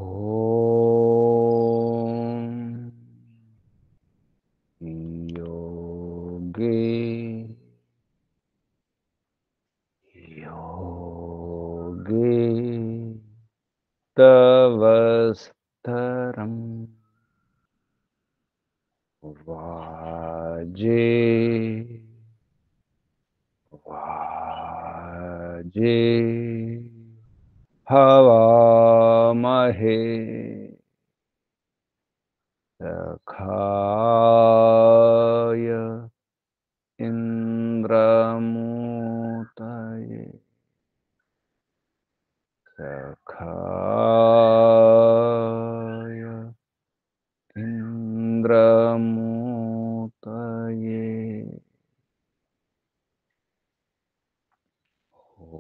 ॐ योगे योगे तवस्तरं वाजे वाजे हवामहे सखाय इन्द्रमूतये सखाय इन्द्रमूतये ॐ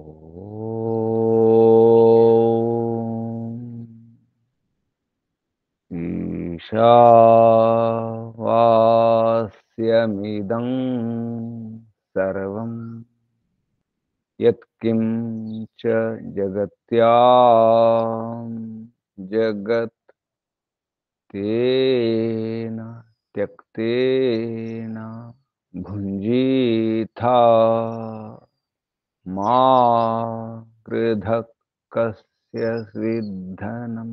ईशावास्यमिदं सर्वं यत्किञ्च जगत्यां जगत् तेन त्यक्तेन भुञ्जीथा मा कृधः कस्य स्विद्धनं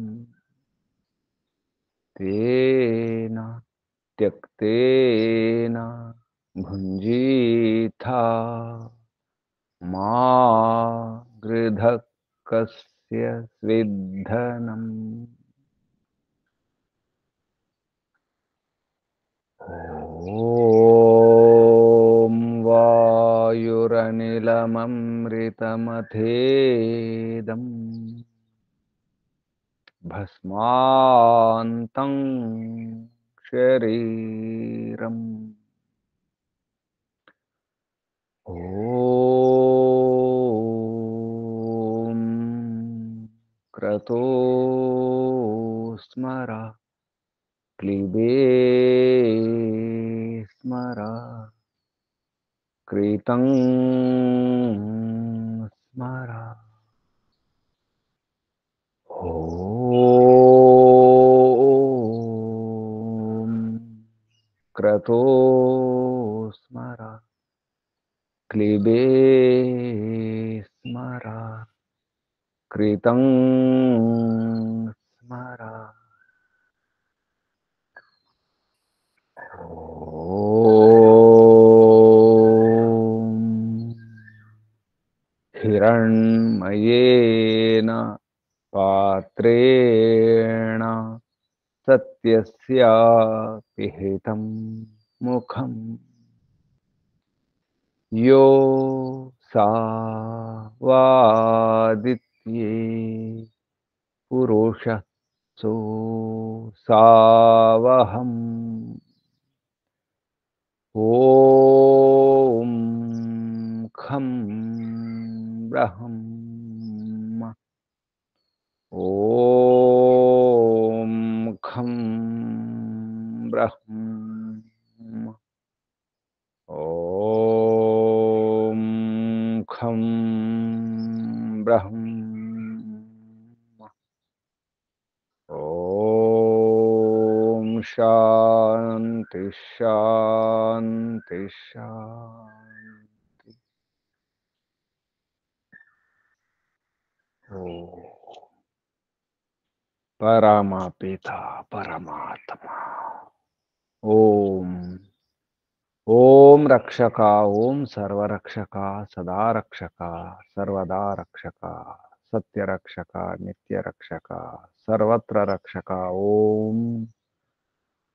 तेन त्यक्तेन भुञ्जीथा मा कृधः कस्य स्विद्धनम्। ॐ वायुरनिलममृतमथेदम् भस्मान्तं शरीरम्। ॐ क्रतो स्मर क्लीबे स्मर कृतं स्मर। ॐ क्रतो स्मर क्लीबे स्मर कृतं स्मर। ॐ हिरण्मयेन पात्रेण सत्यस्य पिहितं मुखं यो सा वादित्ये पुरुषः सो सावहम्। ॐ खं ब्रह्म ॐ खं ब्रह्म ॐ खं ब्रह्म ॐ शान्ति शान्ति शान्ति। ॐ परमपिता परमात्मा ओम ओम रक्षका ओम सर्वरक्षका सदा रक्षका सर्वदा रक्षका सत्य रक्षका नित्य रक्षका सर्वत्र रक्षका ओम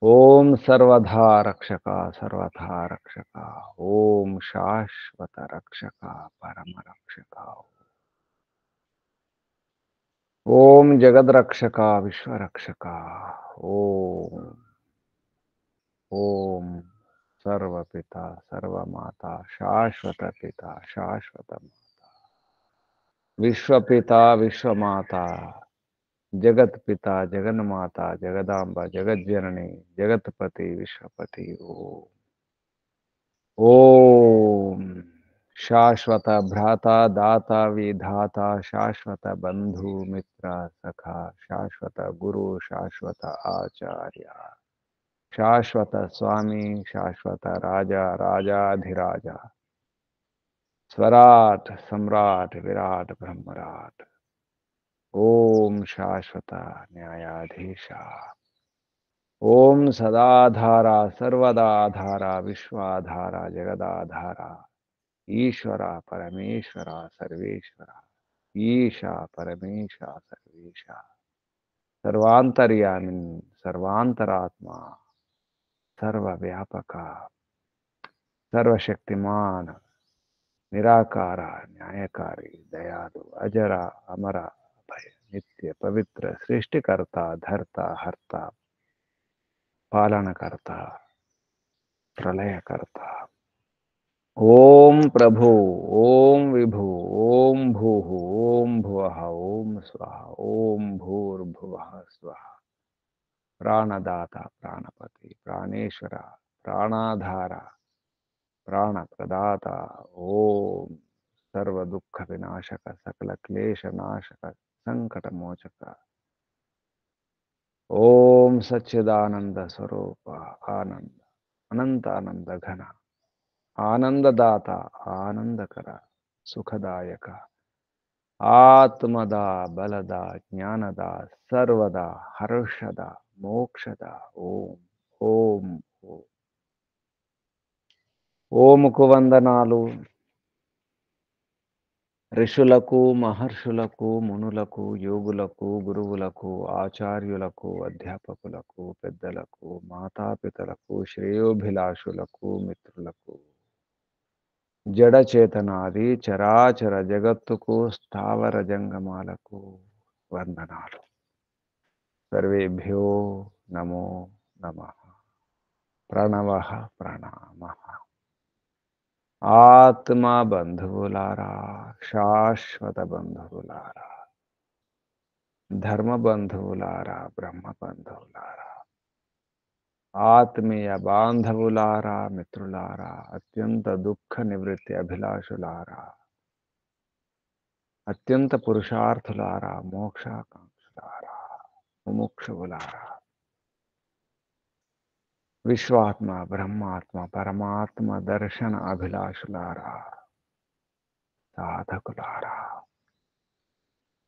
ओम सर्वधा रक्षका सर्वथा रक्षका ओम शाश्वत रक्षका परम रक्षका ओम जगद रक्षका विश्व रक्षका ओम ओम सर्वपिता सर्वमाता शाश्वत पिता शाश्वत विश्वपिता विश्वमाता जगत पिता जगन्माता जगदांबा जगत जननी जगतपति विश्वपति ओम శాశ్వత భ్రాత దాత విధాత శాశ్వత బంధు మిత్ర సఖ శాశ్వత గురు శాశ్వత ఆచార్య శాశ్వత స్వామి శాశ్వత రాజా రాజాధిరాజ स्वराट सम्राट विराट ब्रह्मराट ओम शाश्वत न्यायाधीशा ओम सदाधारा सर्वदाधारा विश्वाधारा जगदाधारा ईश्वरा परमेश्वरा सर्वेश्वरा ईशा परमेशा सर्वेशा सर्वांतर्यामिन् सर्वांतरात्मा सर्वव्यापका सर्वशक्तिमान निराकार न्यायकारी दयालु अजर अमर अभय नित्य पवित्र सृष्टिकर्ता धर्ता हर्ता पालनकर्ता प्रलयकर्ता ओम प्रभु ओम विभु ओम भूः ओम भुवः ओम स्वः ओम भूर्भुवः स्वः प्राणदाता प्राणपति प्राणेश्वर प्राणाधारा प्राण प्रदाता ओम सर्व दुख विनाशक सकल क्लेश नाशक संकट मोचक ओम सच्चिदानंद स्वरूप आनंद अनंत आनंद घन आनंददाता आनंदकर सुखदायक आत्मदा बलदा ज्ञानदा सर्वदा हर्षदा मोक्षदा ओम ओम ओम ఓముకు వందనాలు ఋషులకు మహర్షులకు మునులకు యోగులకు గురువులకు ఆచార్యులకు అధ్యాపకులకు పెద్దలకు మాతాపితలకు శ్రేయోభిలాషులకు మిత్రులకు జడచేతనాది చరాచర జగత్తుకు స్థావర జంగమాలకు వందనాలు. సర్వేభ్యో నమో నమః. ప్రణవః ప్రణామః. ఆత్మ బంధువులారా, శాశ్వత బంధువులారా, ధర్మ బంధువులారా, బ్రహ్మ బంధువులారా, ఆత్మీయ బాంధవులారా, మిత్రులారా, అత్యంత దుఃఖ నివృత్తి అభిలాషులారా, అత్యంత పురుషార్థులారా, మోక్షాకాంక్షులారా, ముముక్షువులారా, విశ్వాత్మ బ్రహ్మాత్మ పరమాత్మ దర్శన అభిలాషులారా, సాధకులారా,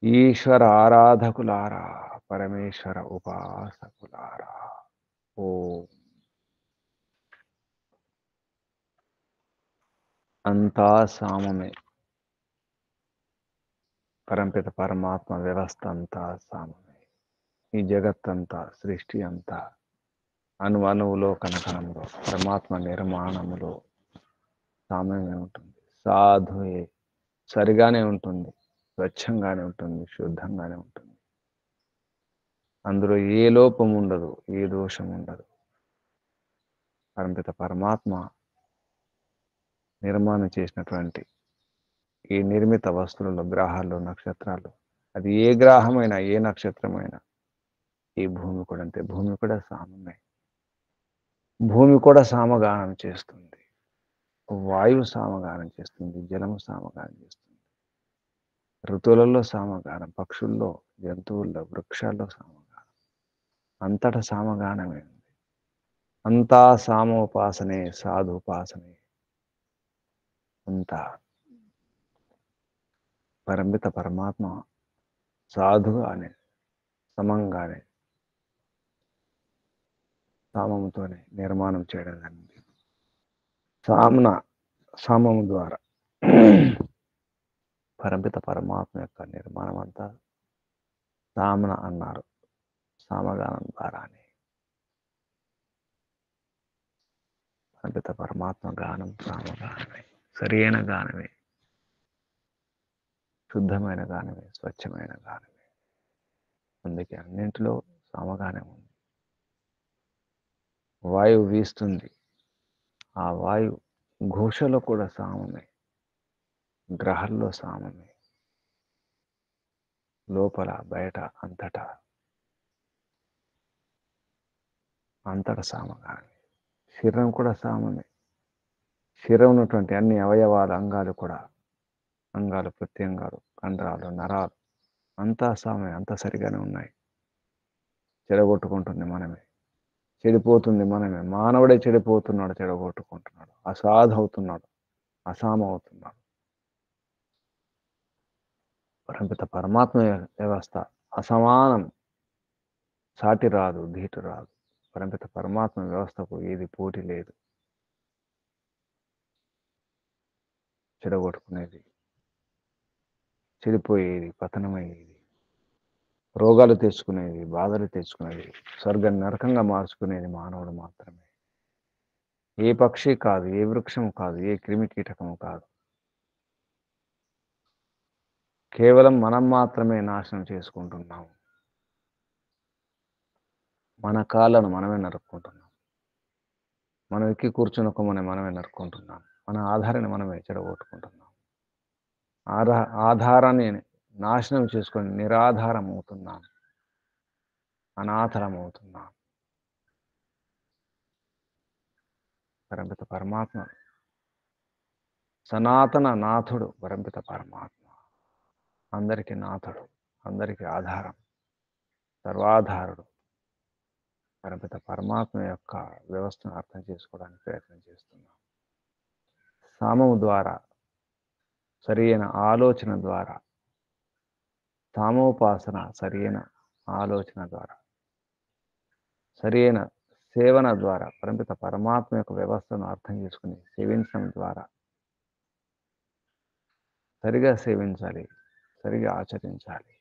ఈశ్వర ఆరాధకులారా, పరమేశ్వర ఉపాసకులారా, ఓం. అంతా సామమే. పరంపిత పరమాత్మ వ్యవస్థ అంతా సామమే. ఈ జగత్తంతా, సృష్టి అంతా అణువులో కణకణంలో పరమాత్మ నిర్మాణములో సామ్యమే ఉంటుంది. సాధువే, సరిగానే ఉంటుంది, స్వచ్ఛంగానే ఉంటుంది, శుద్ధంగానే ఉంటుంది. అందులో ఏ లోపం ఉండదు, ఏ దోషం ఉండదు. పరంపిత పరమాత్మ నిర్మాణం చేసినటువంటి ఈ నిర్మిత వస్తువులలో, గ్రహాలు, నక్షత్రాలు, అది ఏ గ్రహమైనా ఏ నక్షత్రమైనా, ఈ భూమి కూడా అంతే. భూమి కూడా సామమే. భూమి కూడా సామగానం చేస్తుంది, వాయువు సామగానం చేస్తుంది, జలము సామగానం చేస్తుంది, ఋతువులలో సామగానం, పక్షుల్లో, జంతువుల్లో, వృక్షాల్లో సామగానం, అంతటా సామగానమే ఉంది. అంతా సామోపాసనే, సాధుపాసనే. అంతా పరంపిత పరమాత్మ సాధుగానే, సమంగానే, సామముతోనే నిర్మాణం చేయడం జరిగింది. సామము ద్వారా పరంపిత పరమాత్మ యొక్క నిర్మాణం అంతా సామన అన్నారు. సామగానం ద్వారానే పరంపిత పరమాత్మ గానం సామగానమే, సరైన గానమే, శుద్ధమైన గానమే, స్వచ్ఛమైన గానమే. అందుకే అన్నింటిలో సామగానం ఉంది. వాయువు వీస్తుంది, ఆ వాయు ఘోషలో కూడా సామమే, గ్రహాల్లో సామమే, లోపల బయట అంతటా సామగానమే. శరీరం కూడా సామమే. శరీరం ఉన్నటువంటి అన్ని అవయవాలు, అంగాలు కూడా, అంగాలు, ప్రత్యంగాలు, కండరాలు, నరాలు అంతా సామే, అంతా సరిగానే ఉన్నాయి. చెడగొట్టుకుంటుంది మనమే, చెడిపోతుంది మనమే. మానవుడే చెడిపోతున్నాడు, చెడగొట్టుకుంటున్నాడు, అసాధు అవుతున్నాడు, అసామ అవుతున్నాడు. పరమిత పరమాత్మ వ్యవస్థ అసమానం, సాటి రాదు, ధీటు రాదు. పరమిత పరమాత్మ వ్యవస్థకు ఏది పోటీ లేదు. చెడగొట్టుకునేది, చెడిపోయేది, పతనమయ్యేది, రోగాలు తెచ్చుకునేది, బాధలు తెచ్చుకునేది, స్వర్గం నరకంగా మార్చుకునేది మానవుడు మాత్రమే. ఏ పక్షి కాదు, ఏ వృక్షం కాదు, ఏ క్రిమి కీటకము కాదు. కేవలం మనం మాత్రమే నాశనం చేసుకుంటున్నాము. మన కాళ్ళను మనమే నరుక్కుంటున్నాం. మనం ఎక్కి కూర్చున్న కొమ్మని మనమే నరుక్కుంటున్నాం. మన ఆధారాన్ని మనమే చెడగొట్టుకుంటున్నాం. ఆధారాన్ని నాశనం చేసుకొని నిరాధారం అవుతున్నాం, అనాథరం అవుతున్నాం. పరమిత పరమాత్మ సనాతన నాథుడు. పరమిత పరమాత్మ అందరికీ నాథుడు, అందరికీ ఆధారం, సర్వాధారుడు. పరమిత పరమాత్మ యొక్క వ్యవస్థను అర్థం చేసుకోవడానికి ప్రయత్నం చేస్తున్నాం. సామము ద్వారా, సరియైన ఆలోచన ద్వారా, సామోపాసన సరియైన ఆలోచన ద్వారా, సరియైన సేవన ద్వారా, పరమిత పరమాత్మ యొక్క వ్యవస్థను అర్థం చేసుకుని సేవించడం ద్వారా, సరిగా సేవించాలి, సరిగా ఆచరించాలి,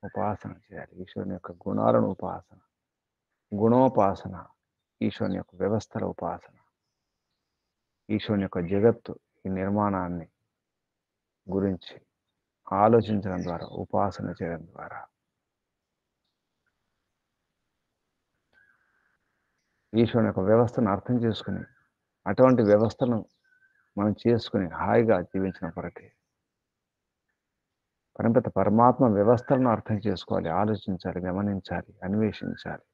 ఉపాసన చేయాలి. ఈశ్వరుని యొక్క గుణాలను ఉపాసన, గుణోపాసన, ఈశ్వరుని యొక్క వ్యవస్థల ఉపాసన, ఈశ్వరుని యొక్క జగత్తు, ఈ నిర్మాణాన్ని గురించి ఆలోచించడం ద్వారా, ఉపాసన చేయడం ద్వారా ఈశ్వరుని యొక్క వ్యవస్థను అర్థం చేసుకుని, అటువంటి వ్యవస్థను మనం చేసుకుని హాయిగా జీవించినప్పటికీ పరమిత పరమాత్మ వ్యవస్థలను అర్థం చేసుకోవాలి, ఆలోచించాలి, గమనించాలి, అన్వేషించాలి,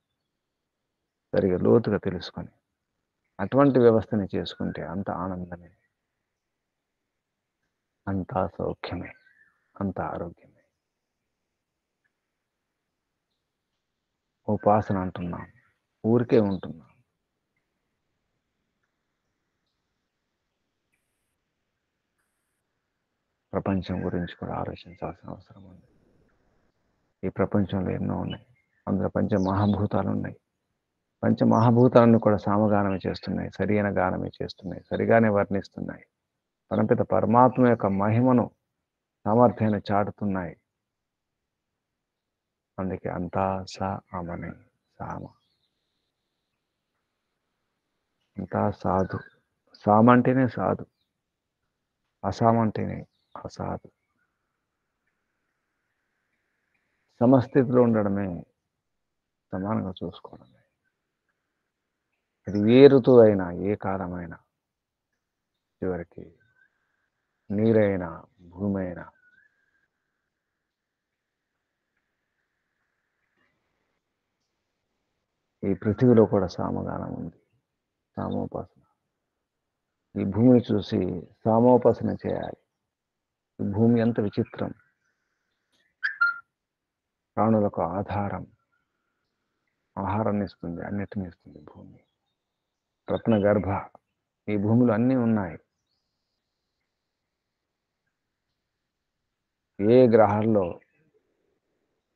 సరిగా లోతుగా తెలుసుకొని అటువంటి వ్యవస్థని చేసుకుంటే అంత ఆనందమే, అంతా సౌఖ్యమే, అంత ఆరోగ్యమే. ఉపాసన అంటున్నాం, ఊరికే ఉంటున్నాం. ప్రపంచం గురించి కూడా ఆలోచించాల్సిన అవసరం ఉంది. ఈ ప్రపంచంలో ఎన్నో ఉన్నాయి, అందులో పంచమహాభూతాలు ఉన్నాయి. పంచమహాభూతాలను కూడా సామగానమే చేస్తున్నాయి, సరియైన గానమే చేస్తున్నాయి, సరిగానే వర్ణిస్తున్నాయి. పరమిత పరమాత్మ యొక్క మహిమను, సామర్థ్యాన్ని చాటుతున్నాయి. అందుకే అంతా సామనే, సామ, అంతా సాధు. సామ అంటేనే సాధు, అసామ అంటేనే అసాధు. సమస్థితిలో ఉండడమే, సమానంగా చూసుకోవడమే. అది ఏ ఋతువు అయినా, ఏ కాలమైనా, చివరికి నీరైనా, భూమి అయినా, ఈ పృథివీలో కూడా సామగానం ఉంది, సామోపాసన. ఈ భూమిని చూసి సామోపాసన చేయాలి. ఈ భూమి ఎంత విచిత్రం, ప్రాణులకు ఆధారం, ఆహారాన్ని ఇస్తుంది, అన్నిటిని ఇస్తుంది భూమి. రత్న గర్భ, ఈ భూమిలో అన్నీ ఉన్నాయి. ఏ గ్రహాల్లో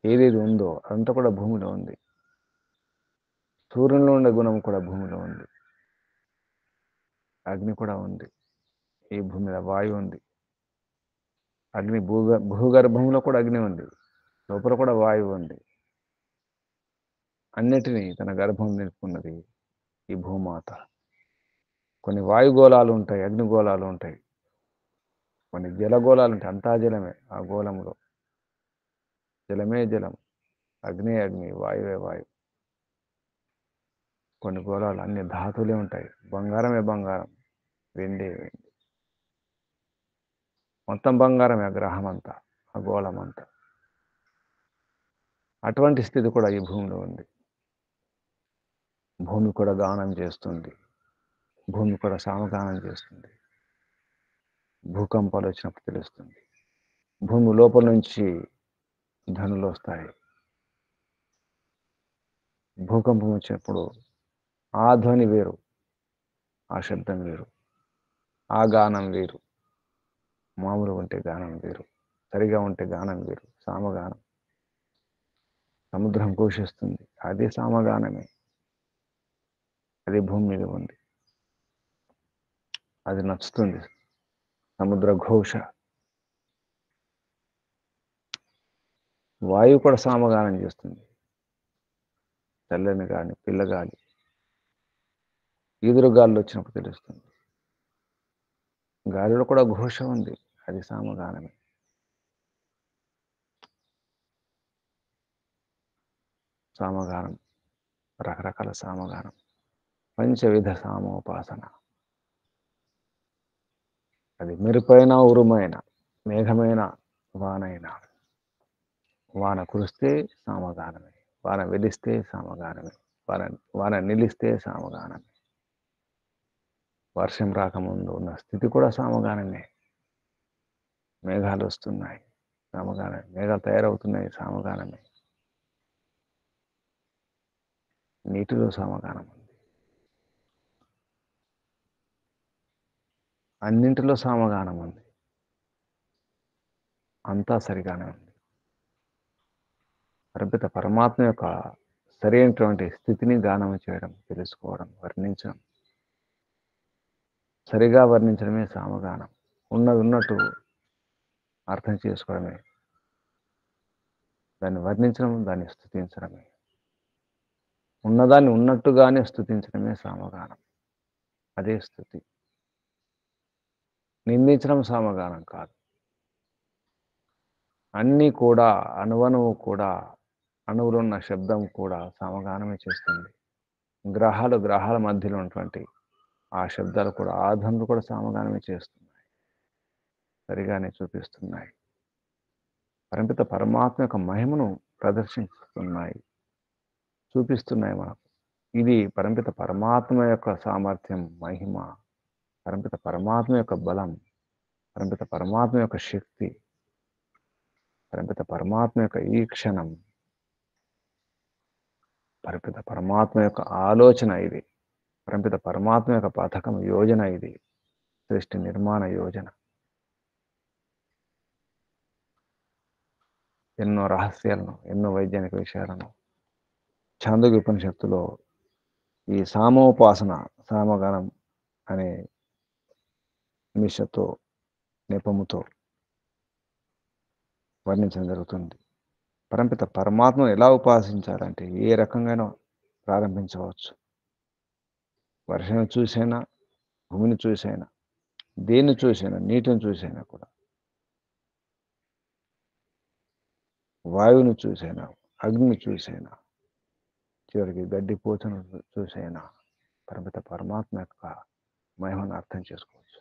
ఏదేది ఉందో అదంతా కూడా భూమిలో ఉంది. సూర్యునిలో ఉండే గుణం కూడా భూమిలో ఉంది. అగ్ని కూడా ఉంది, ఈ భూమి మీద వాయువు ఉంది. అగ్ని భూగర్భంలో కూడా అగ్ని ఉంది, లోపల కూడా వాయువు ఉంది. అన్నిటినీ తన గర్భం నిలుపుకున్నది ఈ భూమాత. కొన్ని వాయుగోళాలు ఉంటాయి, అగ్నిగోళాలు ఉంటాయి, కొన్ని జలగోళాలు ఉంటాయి, అంతా జలమే. ఆ గోళంలో జలమే జలం, అగ్ని అగ్ని, వాయువే వాయువు. కొన్ని గోళాలు అన్ని ధాతువులే ఉంటాయి, బంగారమే బంగారం, వెండి వెండి, మొత్తం బంగారమే ఆ గ్రహం అంతా, ఆ గోళం అంతా. అటువంటి స్థితి కూడా ఈ భూమిలో ఉంది. భూమి కూడా గానం చేస్తుంది, భూమి కూడా సామగానం చేస్తుంది. భూకంపాలు వచ్చినప్పుడు తెలుస్తుంది. భూమి లోపల నుంచి ధ్వనులు వస్తాయి. భూకంపం వచ్చినప్పుడు ఆ ధ్వని వేరు, ఆ శబ్దం వేరు, ఆ గానం వేరు. మామూలుగా ఉంటే గానం వేరు, సరిగా ఉంటే గానం వేరు. సామగానం. సముద్రం ఘోషిస్తుంది, అదే సామగానమే. అది భూమి మీద ఉంది, అది నచ్చుతుంది. సముద్ర ఘోష. వాయువు కూడా సామగానం చేస్తుంది. చల్లని గాలి, పిల్లగాలి, ఈదురు గాలు వచ్చినప్పుడు తెలుస్తుంది. గాలిలో కూడా ఘోష ఉంది, అది సామగానమే. సామగానం, రకరకాల సామగానం, పంచవిధ సామోపాసన. అది మెరుపైన, ఉరుమైన, మేఘమైన, వానైన. వాన కురిస్తే సామగానమే, వాన వెలిస్తే సామగానమే, వాన వాన నిలిస్తే సామగానమే. వర్షం రాకముందు ఉన్న స్థితి కూడా సామగానమే. మేఘాలు వస్తున్నాయి, సామగానమే. మేఘాలు తయారవుతున్నాయి, సామగానమే. నీటిలో సామగానం ఉంది. అన్నింటిలో సామగానం ఉంది. అంతా సరిగానే ఉంది. పరపిత పరమాత్మ యొక్క సరైనటువంటి స్థితిని గానం చేయడం, తెలుసుకోవడం, వర్ణించడం. సరిగా వర్ణించడమే సామగానం. ఉన్నది ఉన్నట్టు అర్థం చేసుకోవడమే, దాన్ని వర్ణించడం, దాన్ని స్తుతించడమే. ఉన్నదాన్ని ఉన్నట్టుగానే స్తుతించడమే సామగానం. అదే స్తుతి. నిందించడం సామగానం కాదు. అన్నీ కూడా, అణువణువు కూడా, అణువులో ఉన్న శబ్దం కూడా సామగానమే చేస్తుంది. గ్రహాల మధ్యలో ఉన్నటువంటి ఆ శబ్దాలు కూడా, ఆ ధ్వనులు కూడా సామగానమే చేస్తున్నాయి, సరిగానే చూపిస్తున్నాయి. పరమిత పరమాత్మ యొక్క మహిమను ప్రదర్శిస్తున్నాయి, చూపిస్తున్నాయి మనకు. ఇది పరమిత పరమాత్మ యొక్క సామర్థ్యం, మహిమ, పరమిత పరమాత్మ యొక్క బలం, పరమిత పరమాత్మ యొక్క శక్తి, పరమిత పరమాత్మ యొక్క ఈ క్షణం, పరమిత పరమాత్మ యొక్క ఆలోచన ఇది. పరమిత పరమాత్మ యొక్క పథకం, యోజన ఇది. సృష్టి నిర్మాణ యోజన. ఎన్నో రహస్యాలను, ఎన్నో వైజ్ఞానిక విషయాలను ఛాందోగ్య ఉపనిషత్తులో ఈ సామోపాసన, సామగానం అనే నిమిషతో, నెపముతో వర్ణించడం జరుగుతుంది. పరమిత పరమాత్మను ఎలా ఉపాసించాలంటే ఏ రకంగానో ప్రారంభించవచ్చు. వర్షం చూసైనా, భూమిని చూసైనా, దేన్ని చూసైనా, నీటిని చూసైనా కూడా, వాయువుని చూసైనా, అగ్నిని చూసైనా, చివరికి గడ్డిపోచను చూసైనా పరమిత పరమాత్మ యొక్క మహిమను అర్థం చేసుకోవచ్చు.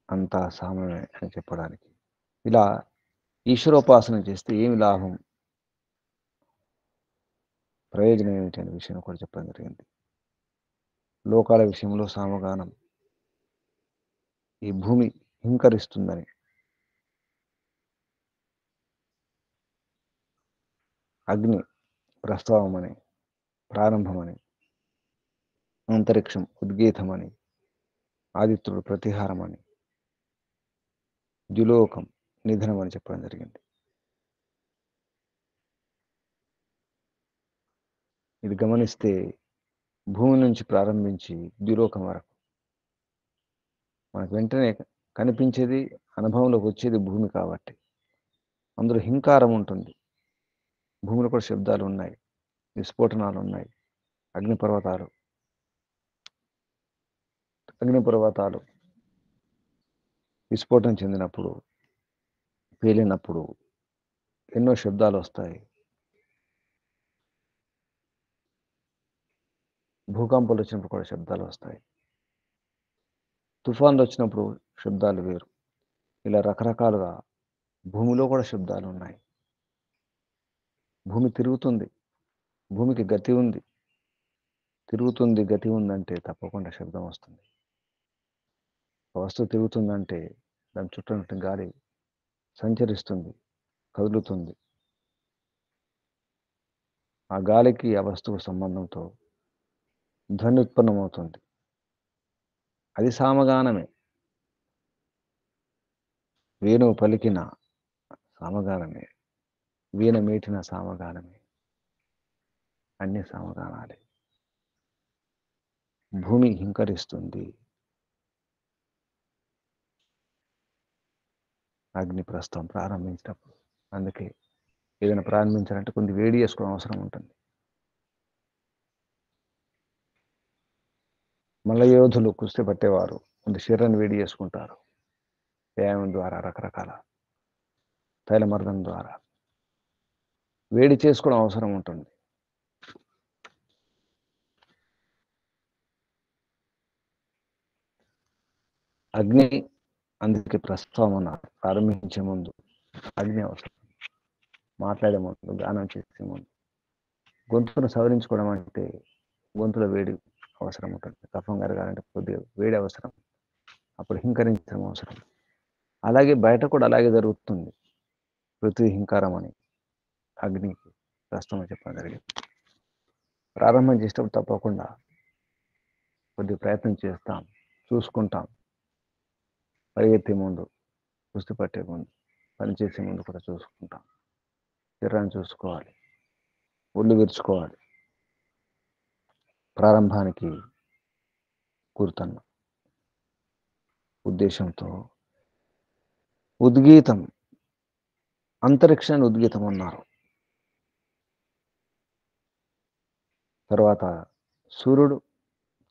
అంతా సామ్యమే అని చెప్పడానికి. ఇలా ఈశ్వరోపాసన చేస్తే ఏమి లాభం, ప్రయోజనం ఏమిటి అనే విషయం కూడా చెప్పడం జరిగింది. లోకాల విషయంలో సామగానం, ఈ భూమి హింకరిస్తుందని, అగ్ని ప్రస్తావమని, ప్రారంభమని, అంతరిక్షం ఉద్గీతమని, ఆదిత్యుడు ప్రతిహారమని, ద్యులోకం నిధనం అని చెప్పడం జరిగింది. ఇది గమనిస్తే భూమి నుంచి ప్రారంభించి ద్యులోకం వరకు మనకు వెంటనే కనిపించేది, అనుభవంలోకి వచ్చేది భూమి కాబట్టి అందులో హింకారం ఉంటుంది. భూమిలో కూడా శబ్దాలు ఉన్నాయి, విస్ఫోటనాలు ఉన్నాయి. అగ్నిపర్వతాలు విస్ఫోటనం చెందినప్పుడు, పేలినప్పుడు ఎన్నో శబ్దాలు వస్తాయి. భూకంపాలు వచ్చినప్పుడు కూడా శబ్దాలు వస్తాయి. తుఫాన్లు వచ్చినప్పుడు శబ్దాలు వేరు. ఇలా రకరకాలుగా భూమిలో కూడా శబ్దాలు ఉన్నాయి. భూమి తిరుగుతుంది, భూమికి గతి ఉంది, తిరుగుతుంది, గతి ఉందంటే తప్పకుండా శబ్దం వస్తుంది. వస్తువు తిరుగుతుందంటే దాని చుట్టూ గాలి సంచరిస్తుంది, కదులుతుంది. ఆ గాలికి ఆ వస్తువు సంబంధంతో ధ్వని ఉత్పన్నమవుతుంది. అది సామగానమే. వేణువు పలికిన సామగానమే, వీణ మీటిన సామగానమే, అన్ని సామగానాలే. భూమి హింకరిస్తుంది, అగ్ని ప్రస్తుతం ప్రారంభించినప్పుడు. అందుకే ఏదైనా ప్రారంభించాలంటే కొంచెం వేడి చేసుకోవడం అవసరం ఉంటుంది. మల్లయోధులు కుస్తీ పట్టేవారు కొంత శరీరాన్ని వేడి చేసుకుంటారు. వ్యాయామం ద్వారా, రకరకాల తైలమర్దం ద్వారా వేడి చేసుకోవడం అవసరం ఉంటుంది. అగ్ని అందుకే ప్రస్తావన ప్రారంభించే ముందు అగ్ని అవసరం. మాట్లాడే ముందు, గానం చేసే ముందు గొంతును సవరించుకోవడం అంటే గొంతులో వేడి అవసరం ఉంటుంది. కఫం కరగాలంటే కొద్దిగా వేడి అవసరం, అప్పుడు హింకరించడం అవసరం. అలాగే బయట కూడా అలాగే జరుగుతుంది. పృథ్వీ హింకారం అని అగ్నికి ప్రస్తుతం చెప్పడం జరిగింది. ప్రారంభం చేసేటప్పుడు తప్పకుండా కొద్దిగా ప్రయత్నం చేస్తాం, చూసుకుంటాం. పరిగెత్తే ముందు, కుస్తీ పట్టే ముందు, పనిచేసే ముందు కూడా చూసుకుంటాం. శరీరాన్ని చూసుకోవాలి, ఒళ్ళు విరుచుకోవాలి. ప్రారంభానికి కూర్చున్న ఉద్దేశంతో ఉద్గీతం, అంతరిక్షాన్ని ఉద్గీతం అన్నారు. తర్వాత సూర్యుడు,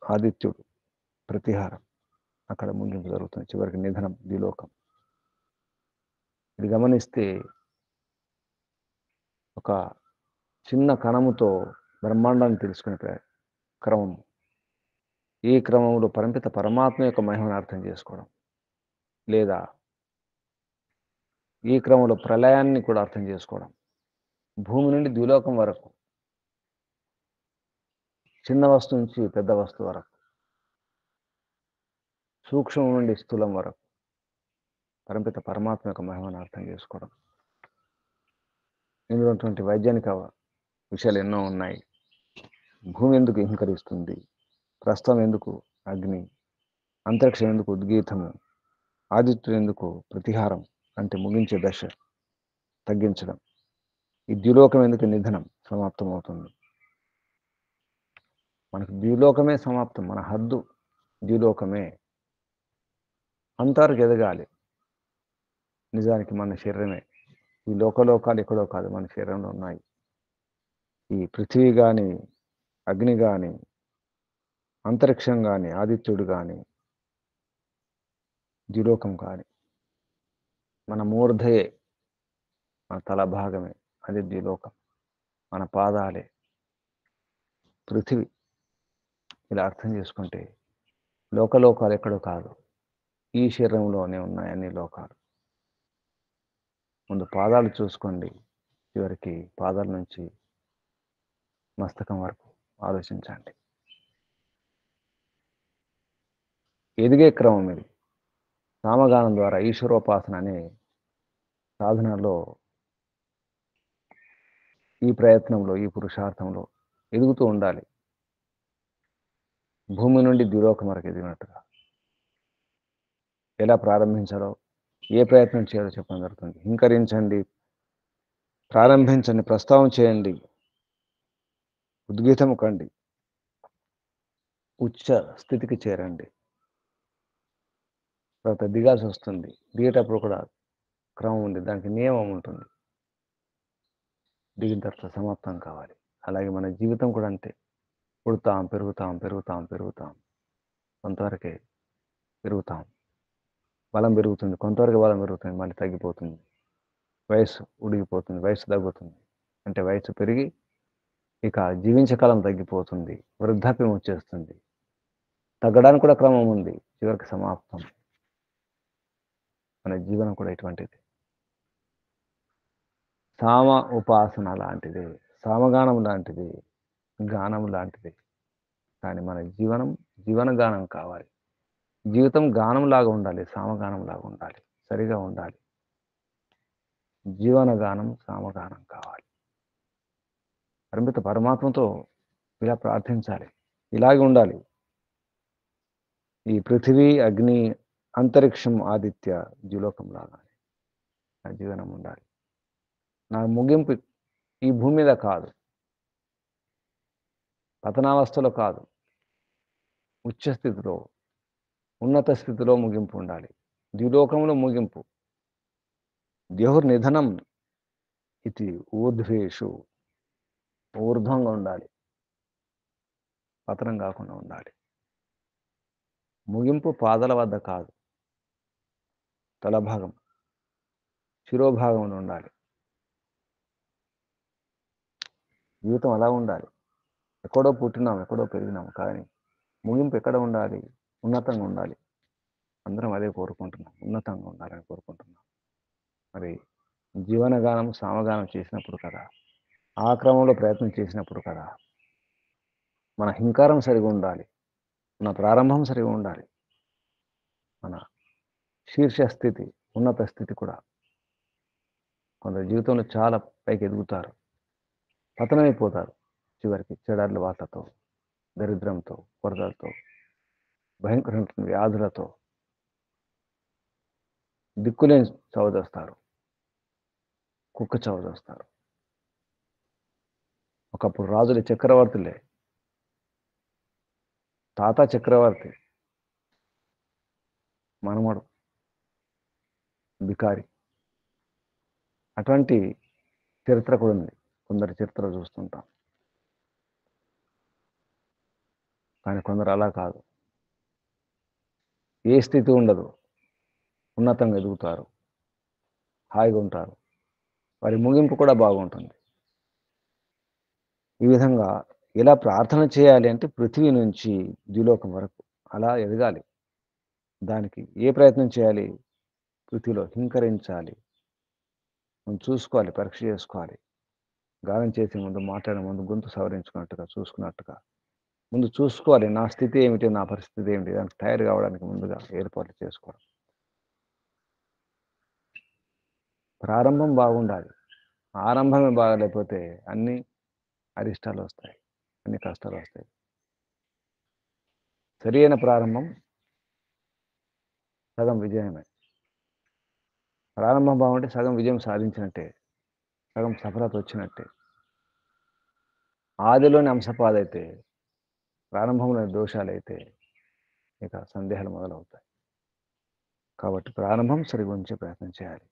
ఆదిత్యుడు ప్రతిహారం, అక్కడ ముగింపు జరుగుతుంది. చివరికి నిధనం, ద్విలోకం. ఇది గమనిస్తే ఒక చిన్న కణముతో బ్రహ్మాండాన్ని తెలుసుకునే క్రమం. ఈ క్రమంలో పరంపిత పరమాత్మ యొక్క మహిమను అర్థం చేసుకోవడం, లేదా ఈ క్రమంలో ప్రళయాన్ని కూడా అర్థం చేసుకోవడం. భూమి నుండి ద్విలోకం వరకు, చిన్న వస్తువు నుంచి పెద్ద వస్తువు వరకు, సూక్ష్మం నుండి స్థూలం వరకు పరంపిత పరమాత్మ యొక్క మహిమను అర్థం చేసుకోవడం. ఇందులో వైజ్ఞానిక విషయాలు ఎన్నో ఉన్నాయి. భూమి ఎందుకు హింకరిస్తుంది, ప్రస్తుతం ఎందుకు అగ్ని, అంతరిక్షం ఎందుకు ఉద్గీతము, ఆదిత్యుడు ఎందుకు ప్రతిహారం అంటే ముగించే దశ, తగ్గించడం, ఈ ద్విలోకం ఎందుకు నిధనం, సమాప్తం అవుతుంది. మనకు ద్విలోకమే సమాప్తం, మన హద్దు ద్విలోకమే. అంతవరకు ఎదగాలి. నిజానికి మన శరీరమే. ఈ లోకలోకాలు ఎక్కడో కాదు, మన శరీరంలో ఉన్నాయి. ఈ పృథ్వీ కానీ, అగ్ని కానీ, అంతరిక్షం కానీ, ఆదిత్యుడు కానీ, ద్విలోకం కానీ, మన మూర్ధయే, మన తల భాగమే, అది ద్విలోకం. మన పాదాలే పృథివీ. ఇలా అర్థం చేసుకుంటే లోకలోకాలు ఎక్కడో కాదు, ఈ శరీరంలోనే ఉన్నాయి అన్ని లోకాలు. ముందు పాదాలు చూసుకోండి, చివరికి పాదాల నుంచి మస్తకం వరకు ఆలోచించండి. ఎదిగే క్రమం ఇది. సామగానం ద్వారా ఈశ్వరోపాసన అనే సాధనలో, ఈ ప్రయత్నంలో, ఈ పురుషార్థంలో ఎదుగుతూ ఉండాలి. భూమి నుండి ద్విలోకం వరకు ఎదిగినట్టుగా ఎలా ప్రారంభించాలో, ఏ ప్రయత్నం చేయాలో చెప్పడం జరుగుతుంది. హింకరించండి, ప్రారంభించండి, ప్రస్తావన చేయండి, ఉద్గీతము కండి, ఉచ్చ స్థితికి చేరండి. తర్వాత దిగాల్సి వస్తుంది. దిగేటప్పుడు కూడా క్రమం ఉంది, దానికి నియమం ఉంటుంది. దిగిన తర్వాత సమాప్తం కావాలి. అలాగే మన జీవితం కూడా అంతే. పుడతాం, పెరుగుతాం, పెరుగుతాం, పెరుగుతాం, కొంతవరకే పెరుగుతాం. బలం పెరుగుతుంది, కొంతవరకు బలం పెరుగుతుంది, మళ్ళీ తగ్గిపోతుంది. వయసు ఉడిగిపోతుంది, వయసు తగ్గుతుంది. అంటే వయసు పెరిగి ఇక జీవించే కాలం తగ్గిపోతుంది, వృద్ధాప్యం వచ్చేస్తుంది. తగ్గడానికి కూడా క్రమం ఉంది, చివరికి సమాప్తం. మన జీవనం కూడా ఇటువంటిది. సామ ఉపాసన లాంటిది, సామగానం లాంటిది. గానం లాంటిది. కానీ మన జీవనగానం కావాలి. జీవితం గానంలాగా ఉండాలి. సామగానంలాగా ఉండాలి. సరిగా ఉండాలి. జీవనగానం, సామగానం కావాలి. పరిమిత పరమాత్మతో ఇలా ప్రార్థించాలి. ఇలాగే ఉండాలి. ఈ పృథివీ, అగ్ని, అంతరిక్షం, ఆదిత్య, ద్యులోకం లాగానే నా జీవనం ఉండాలి. నా ముగింపు ఈ భూమి మీద కాదు, పతనావస్థలో కాదు, ఉచ్చ స్థితిలో, ఉన్నత స్థితిలో ముగింపు ఉండాలి. ద్యులోకంలో ముగింపు. ద్యుర్నిధనం ఇది ఊర్ధ్వేషు, ఊర్ధ్వంగా ఉండాలి. పతనం కాకుండా ఉండాలి. ముగింపు పాదాల వద్ద కాదు, తలభాగం, శిరోభాగంలో ఉండాలి. జీవితం అలా ఉండాలి. ఎక్కడో పుట్టినాం, ఎక్కడో పెరిగినాం, కానీ ముగింపు ఎక్కడ ఉండాలి? ఉన్నతంగా ఉండాలి. అందరం అదే కోరుకుంటున్నాం, ఉన్నతంగా ఉండాలని కోరుకుంటున్నాం. మరి జీవనగానం, సామగానం చేసినప్పుడు కదా, ఆ క్రమంలో ప్రయత్నం చేసినప్పుడు కదా, మన హింకారం సరిగా ఉండాలి, మన ప్రారంభం సరిగా ఉండాలి, మన శీర్ష స్థితి, ఉన్నత స్థితి కూడా. కొందరు జీవితంలో చాలా పైకి ఎదుగుతారు, పతనమైపోతారు చివరికి చెడార్ల వాటలతో, దరిద్రంతో, కొరతలతో, భయంకరమైన వ్యాధులతో దిక్కులేని చవదొస్తారు, కుక్క చవదొస్తారు. ఒకప్పుడు రాజుల చక్రవర్తులే, తాత చక్రవర్తి, మనమడు బికారి. అటువంటి చరిత్ర కూడా ఉంది. కొందరి చరిత్ర చూస్తుంటాం. కానీ కొందరు అలా కాదు. ఏ స్థితి ఉండదు, ఉన్నతంగా ఎదుగుతారు, హాయిగా ఉంటారు. వారి ముగింపు కూడా బాగుంటుంది. ఈ విధంగా ఎలా ప్రార్థన చేయాలి అంటే పృథ్వీ నుంచి ద్యులోకం వరకు అలా ఎదగాలి. దానికి ఏ ప్రయత్నం చేయాలి? పృథ్వీలో హింకరించాలి. మనం చూసుకోవాలి, పరీక్ష చేసుకోవాలి. గానం చేసే ముందు, మాట్లాడే ముందు గొంతు సవరించుకున్నట్టుగా, చూసుకున్నట్టుగా ముందు చూసుకోవాలి. నా స్థితి ఏమిటి, నా పరిస్థితి ఏమిటి, దానికి తయారు కావడానికి ముందుగా ఏర్పాట్లు చేసుకోవడం. ప్రారంభం బాగుండాలి. ఆరంభమే బాగలేకపోతే అన్ని అరిష్టాలు వస్తాయి, అన్ని కష్టాలు వస్తాయి. సరి అయిన ప్రారంభం సగం విజయమే. ప్రారంభం బాగుంటే సగం విజయం సాధించినట్టే, సగం సఫలత వచ్చినట్టే. ఆదిలోని అంశపాదైతే, ప్రారంభంలోని దోషాలైతే ఇక సందేహాలు మొదలవుతాయి. కాబట్టి ప్రారంభం సరిగా ఉంచే ప్రయత్నం చేయాలి.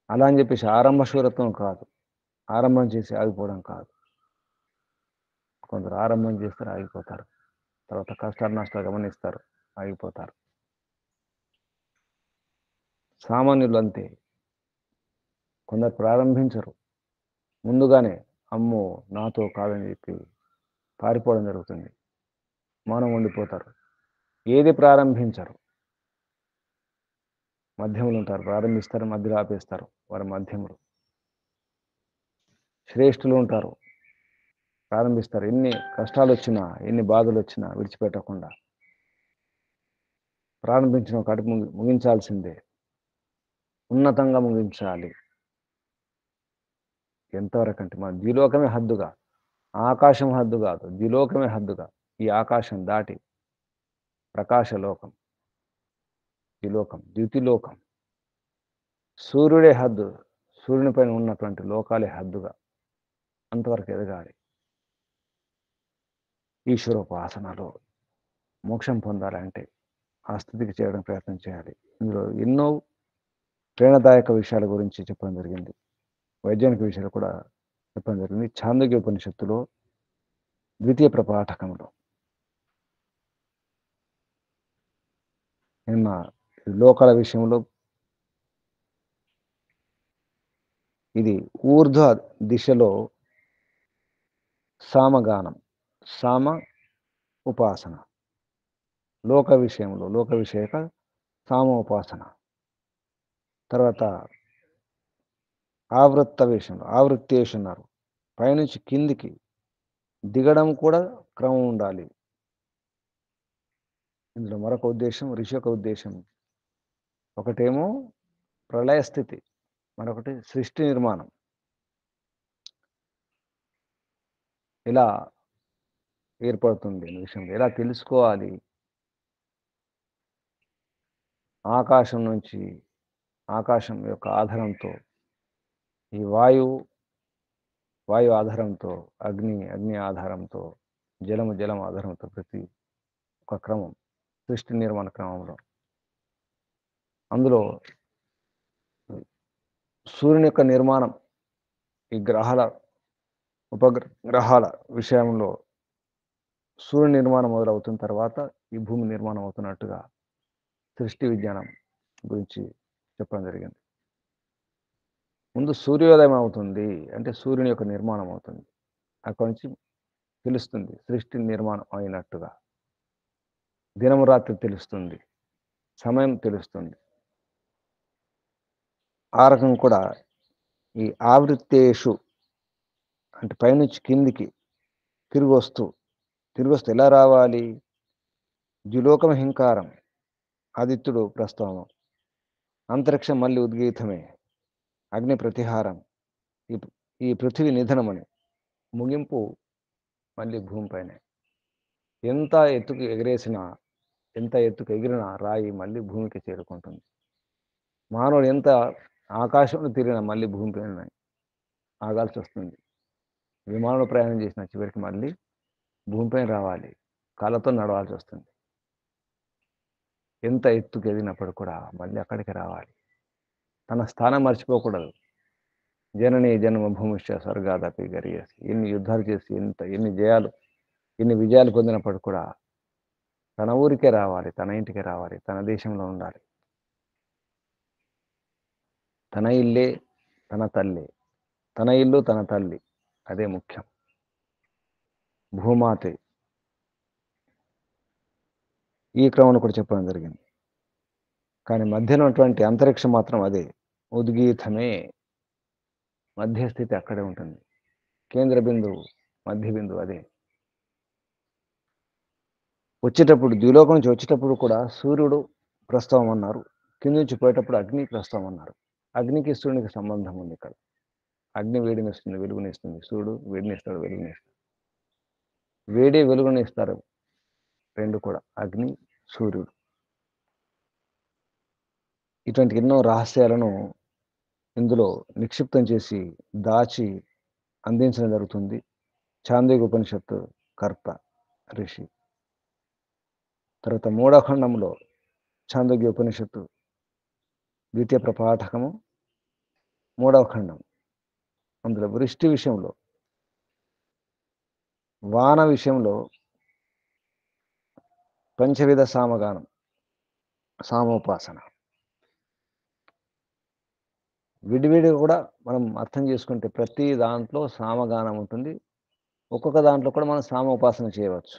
అలా అని చెప్పేసి ఆరంభ శూరత్వం కాదు, ఆరంభం చేసి ఆగిపోవడం కాదు. కొందరు ఆరంభం చేస్తారు, ఆగిపోతారు. తర్వాత కష్టాలు నష్టాలు గమనిస్తారు, ఆగిపోతారు. సామాన్యులు అంతే. కొందరు ప్రారంభించరు, ముందుగానే అమ్మో నాతో కాదని చెప్పి పారిపోవడం జరుగుతుంది. మౌనం ఉండిపోతారు, ఏది ప్రారంభించరు. మధ్యములు ఉంటారు, ప్రారంభిస్తారు, మధ్యలో ఆపేస్తారు. వారి మధ్యములు. శ్రేష్ఠులు ఉంటారు, ప్రారంభిస్తారు. ఎన్ని కష్టాలు వచ్చినా, ఎన్ని బాధలు వచ్చినా విడిచిపెట్టకుండా ప్రారంభించిన కాడికి ముగించాల్సిందే. ఉన్నతంగా ముగించాలి. ఎంతవరకు అంటే మన ద్విలోకమే హద్దుగా, ఆకాశం హద్దు కాదు, ద్విలోకమే హద్దుగా. ఈ ఆకాశం దాటి ప్రకాశలోకం, ద్విలోకం, ద్యుతిలోకం, సూర్యుడే హద్దు, సూర్యుని పైన ఉన్నటువంటి లోకాలే హద్దుగా, అంతవరకు ఎదగాలి. ఈశ్వరోపాసనలో మోక్షం పొందాలంటే ఆ స్థితికి చేయడం ప్రయత్నం చేయాలి. ఇందులో ఎన్నో ప్రేరణాదాయక విషయాల గురించి చెప్పడం జరిగింది. వైజ్ఞానిక విషయాలు కూడా చెప్పడం జరిగింది. ఛాందోగ్య ఉపనిషత్తులో ద్వితీయ ప్రపాఠకంలో. నిన్న లోకాల విషయంలో ఇది ఊర్ధ్వ దిశలో సామగానం, సామ ఉపాసన. లోక విషయంలో, లోక విషయక సామ ఉపాసన. తర్వాత ఆవృత్త విషయంలో, ఆవృత్తేష్ అన్నారు, పైనుంచి కిందికి దిగడం కూడా క్రమం ఉండాలి. ఇందులో మరొక ఉద్దేశం, ఋషి యొక్క ఉద్దేశం. ఒకటేమో ప్రళయ స్థితి, మరొకటి సృష్టి నిర్మాణం. ఎలా ఏర్పడుతుంది అనే విషయంలో ఎలా తెలుసుకోవాలి? ఆకాశం నుంచి, ఆకాశం యొక్క ఆధారంతో, ఈ వాయు ఆధారంతో, అగ్ని ఆధారంతో, జలం ఆధారంతో ప్రతి ఒక క్రమం, సృష్టి నిర్మాణ క్రమంలో. అందులో సూర్యుని యొక్క నిర్మాణం, ఈ ఉపగ్రహాల విషయంలో సూర్య నిర్మాణం మొదలవుతున్న తర్వాత ఈ భూమి నిర్మాణం అవుతున్నట్టుగా సృష్టి విజ్ఞానం గురించి చెప్పడం జరిగింది. ముందు సూర్యోదయం అవుతుంది అంటే సూర్యుని యొక్క నిర్మాణం అవుతుంది. అక్కడి నుంచి తెలుస్తుంది సృష్టి నిర్మాణం అయినట్టుగా. దినము రాత్రి తెలుస్తుంది, సమయం తెలుస్తుంది. ఆ రకం కూడా ఈ ఆవృత్తేషు అంటే పైనుంచి కిందికి తిరిగి వస్తూ ఎలా రావాలి? ద్యులోకం హింకారం, ఆదిత్యుడు ప్రస్తావనం, అంతరిక్షం మళ్ళీ ఉద్గీతమే, అగ్ని ప్రతిహారం, ఈ పృథివీ నిధనమని, ముగింపు మళ్ళీ భూమిపైనే. ఎంత ఎత్తుకు ఎగిరినా రాయి మళ్ళీ భూమికి చేరుకుంటుంది. మానవుడు ఎంత ఆకాశంలో తిరిగినా మళ్ళీ భూమిపైన ఆగాల్సి వస్తుంది. విమానంలో ప్రయాణం చేసిన చివరికి మళ్ళీ భూమిపైన రావాలి, కాళ్ళతో నడవాల్సి వస్తుంది. ఎంత ఎత్తుకు ఎదిగినప్పుడు కూడా మళ్ళీ అక్కడికి రావాలి. తన స్థానం మర్చిపోకూడదు. జననీ జన్మభూమిశ్చ స్వర్గాదపి గరీయసి. ఎన్ని యుద్ధాలు చేసి ఎన్ని విజయాలు పొందినప్పుడు కూడా తన ఊరికే రావాలి, తన ఇంటికి రావాలి, తన దేశంలో ఉండాలి. తన ఇల్లే తన తల్లి, తన ఇల్లు తన తల్లి, అదే ముఖ్యం. భూమాతే ఈ క్రమం కూడా చెప్పడం జరిగింది. కానీ మధ్యలో ఉన్నటువంటి అంతరిక్షం మాత్రం అదే ఉద్గీతమే. మధ్యస్థితి అక్కడే ఉంటుంది. కేంద్ర బిందువు, మధ్య బిందువు అదే. వచ్చేటప్పుడు ద్విలోకం నుంచి వచ్చేటప్పుడు కూడా సూర్యుడు ప్రస్తావం అన్నారు, కింద నుంచి పోయేటప్పుడు అగ్ని ప్రస్తావం అన్నారు. అగ్నికి సూర్యునికి సంబంధం ఉంది ఇక్కడ. అగ్ని వేడినిస్తుంది, వెలుగునిస్తుంది. సూర్యుడు వేడినిస్తాడు, వెలుగునిస్తాడు. వేడి వెలుగునిస్తారు రెండు కూడా, అగ్ని సూర్యుడు. ఇటువంటి ఎన్నో రహస్యాలను ఇందులో నిక్షిప్తం చేసి దాచి అందించడం జరుగుతుంది చాంద్రోగ్య ఉపనిషత్తు కర్త ఋషి. తర్వాత మూడవ ఖండంలో చాంద్రోగ్య ఉపనిషత్తు ద్వితీయ ప్రపాఠకము మూడవ ఖండం. అందులో వృష్టి విషయంలో, వాన విషయంలో పంచవిధ సామగానం, సామోపాసన విడివిడిగా కూడా మనం అర్థం చేసుకుంటే ప్రతి దాంట్లో సామగానం ఉంటుంది. ఒక్కొక్క దాంట్లో కూడా మనం సామోపాసన చేయవచ్చు.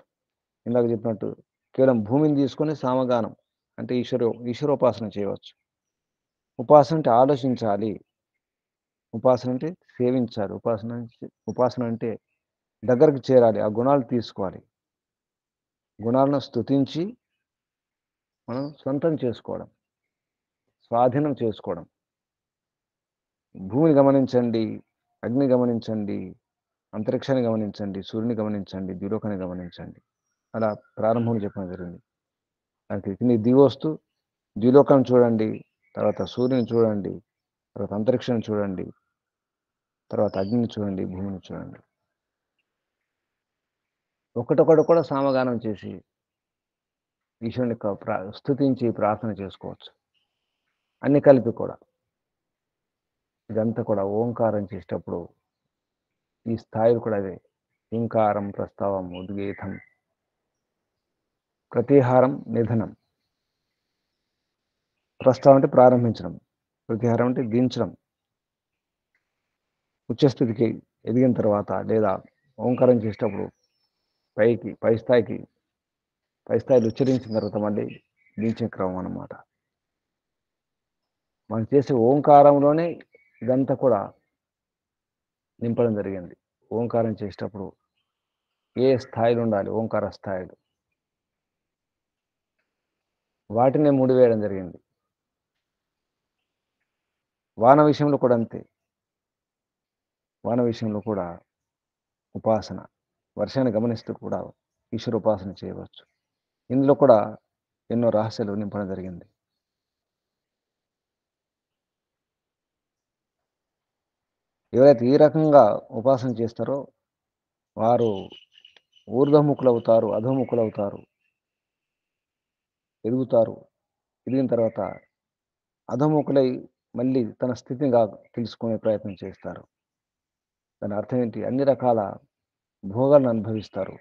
ఇందాక చెప్పినట్టు కేవలం భూమిని తీసుకొని సామగానం అంటే ఈశ్వరోపాసన చేయవచ్చు. ఉపాసన అంటే ఆలోచించాలి, ఉపాసన అంటే సేవించాలి, ఉపాసన అంటే దగ్గరకు చేరాలి, ఆ గుణాలు తీసుకోవాలి, గుణాలను స్తుతించి మనం సొంతం చేసుకోవడం, స్వాధీనం చేసుకోవడం. భూమిని గమనించండి, అగ్ని గమనించండి, అంతరిక్షాన్ని గమనించండి, సూర్యుని గమనించండి, ద్యులోకాన్ని గమనించండి. అలా ప్రారంభంలో చెప్పడం జరిగింది. దానికి దివోస్తు ద్యులోకాన్ని చూడండి, తర్వాత సూర్యుని చూడండి, తర్వాత అంతరిక్షాన్ని చూడండి, తర్వాత అగ్నిని చూడండి, భూమిని చూడండి. ఒకటొకటి కూడా సామగానం చేసి ఈశ్వరుని స్తుతించి ప్రార్థన చేసుకోవచ్చు. అన్ని కలిపి కూడా ఇదంతా కూడా ఓంకారం చేసేటప్పుడు ఈ స్థాయిలు కూడా అదే. హింకారం, ప్రస్తావం, ఉద్గీతం, ప్రతిహారం, నిధనం. ప్రస్తావం అంటే ప్రారంభించడం, ప్రతిహారం అంటే దించడం. ఉచ్చస్థితికి ఎదిగిన తర్వాత లేదా ఓంకారం చేసేటప్పుడు పై స్థాయిలు ఉచ్చరించిన తర్వాత మళ్ళీ దించే క్రమం అన్నమాట. మనం చేసే ఓంకారంలోనే ఇదంతా కూడా నింపడం జరిగింది. ఓంకారం చేసేటప్పుడు ఏ స్థాయిలు ఉండాలి, ఓంకార స్థాయిలు, వాటినే ముడివేయడం జరిగింది. వాన విషయంలో కూడా అంతే. వాన విషయంలో కూడా ఉపాసన, వర్షాన్ని గమనిస్తూ కూడా ఈశ్వర ఉపాసన చేయవచ్చు. ఇందులో కూడా ఎన్నో రహస్యాలు నింపడం జరిగింది. ఎవరైతే ఈ రకంగా ఉపాసన చేస్తారో వారు ఊర్ధ్వముఖులవుతారు, అధోముఖులవుతారు, ఎదుగుతారు. ఎదిగిన తర్వాత అధోముఖులై మళ్ళీ తన స్థితిని తెలుసుకునే ప్రయత్నం చేస్తారు. దాని అర్థం ఏంటి? అన్ని రకాల భోగాలను అనుభవిస్తారు,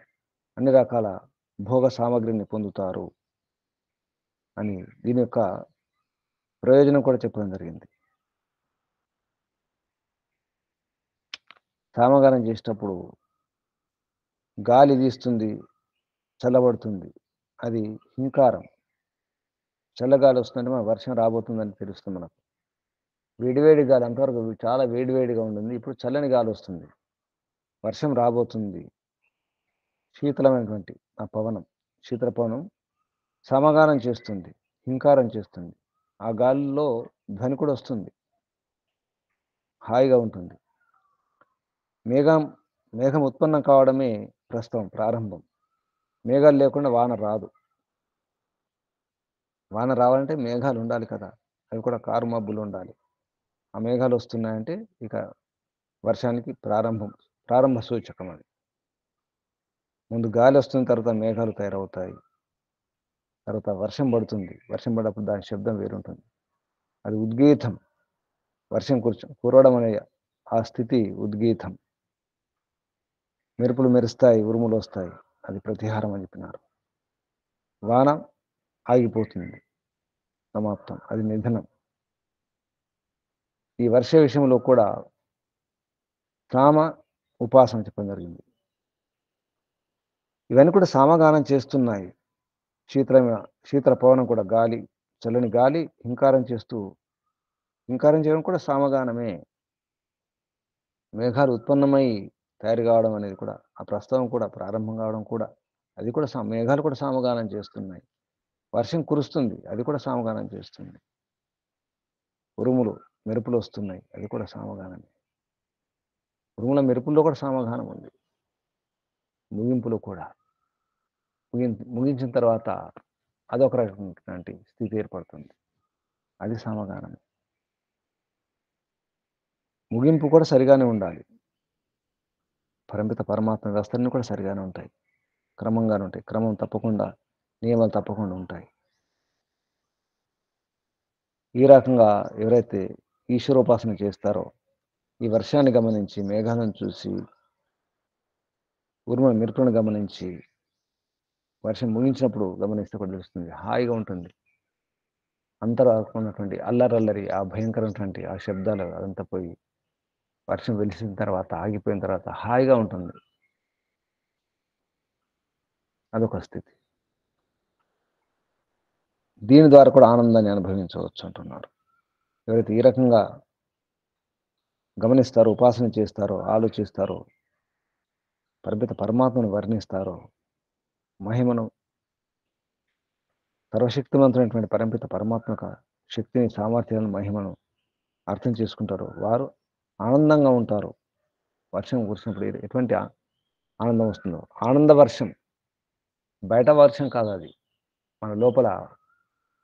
అన్ని రకాల భోగ సామగ్రిని పొందుతారు అని దీని యొక్క ప్రయోజనం కూడా చెప్పడం జరిగింది. సామగానం చేసేటప్పుడు గాలి వీస్తుంది, చల్లబడుతుంది, అది హింకారం. చల్లగాలి వస్తుందంటే మన వర్షం రాబోతుందని తెలుస్తుంది మనకు. వేడివేడి గాలి అంతవరకు చాలా వేడివేడిగా ఉంటుంది, ఇప్పుడు చల్లని గాలి వస్తుంది, వర్షం రాబోతుంది. శీతలమైనటువంటి ఆ పవనం, శీతల పవనం సమగానం చేస్తుంది, హింకారం చేస్తుంది. ఆ గాలిలో ధ్వని కూడా వస్తుంది, హాయిగా ఉంటుంది. మేఘం ఉత్పన్నం కావడమే ప్రారంభం. మేఘాలు లేకుండా వాన రాదు. వాన రావాలంటే మేఘాలు ఉండాలి కదా, అవి కూడా కారు మబ్బులు ఉండాలి. ఆ మేఘాలు వస్తున్నాయంటే ఇక వర్షానికి ప్రారంభ సూచకం అది. ముందు గాలి వస్తున్న తర్వాత మేఘాలు తయారవుతాయి, తర్వాత వర్షం పడుతుంది. వర్షం పడినప్పుడు దాని శబ్దం వేరుంటుంది, అది ఉద్గీతం. వర్షం కురవడం అనే ఆ స్థితి ఉద్గీతం. మెరుపులు మెరుస్తాయి, ఉరుములు వస్తాయి, అది ప్రతిహారం అని చెప్పినారు. వాన ఆగిపోతుంది, సమాప్తం, అది నిధనం. ఈ వర్ష విషయంలో కూడా సామ ఉపాసన చెప్పడం జరిగింది. ఇవన్నీ కూడా సామగానం చేస్తున్నాయి. శీతల పవనం కూడా గాలి, చల్లని గాలి హింకారం చేయడం కూడా సామగానమే. మేఘాలు ఉత్పన్నమై తయారు కావడం అనేది కూడా, ఆ ప్రస్తుతం కూడా ప్రారంభం కావడం కూడా, అది కూడా మేఘాలు కూడా సామగానం చేస్తున్నాయి. వర్షం కురుస్తుంది, అది కూడా సామగానం చేస్తుంది. ఉరుములు మెరుపులు వస్తున్నాయి, అది కూడా సామగానమే. ఉరుముల మెరుపుల్లో కూడా సామగానం ఉంది. ముగింపులో కూడా ముగించిన తర్వాత అదొక రకమైనటువంటి స్థితి ఏర్పడుతుంది, అది సామగానం. ముగింపు కూడా సరిగానే ఉండాలి. పరమాత్మ వ్యవస్థలన్నీ కూడా సరిగానే ఉంటాయి, క్రమంగానే ఉంటాయి. క్రమం తప్పకుండా, నియమాలు తప్పకుండా ఉంటాయి. ఈ రకంగా ఎవరైతే ఈశ్వరోపాసన చేస్తారో, ఈ వర్షాన్ని గమనించి, మేఘాలను చూసి, ఉరుముల మెరుపులను గమనించి, వర్షం ముగించినప్పుడు గమనిస్తే కూడా తెలుస్తుంది, హాయిగా ఉంటుంది. ఉన్నటువంటి అల్లరల్లరి, ఆ భయంకరమైనటువంటి ఆ శబ్దాలు అదంతా పోయి, వర్షం వెలిసిన తర్వాత, ఆగిపోయిన తర్వాత హాయిగా ఉంటుంది. అదొక స్థితి. దీని ద్వారా కూడా ఆనందాన్ని అనుభవించవచ్చు అంటున్నారు. ఎవరైతే ఈ రకంగా గమనిస్తారో, ఉపాసన చేస్తారో, ఆలోచిస్తారో, పరమాత్మను వర్ణిస్తారో, మహిమను, సర్వశక్తివంతమైనటువంటి పరమాత్మ శక్తిని, సామర్థ్యాలను, మహిమను అర్థం చేసుకుంటారో వారు ఆనందంగా ఉంటారు. వర్షం కురిసినప్పుడు ఎటువంటి ఆనందం వస్తుందో, ఆనంద వర్షం, బయట వర్షం కాదు, అది మన లోపల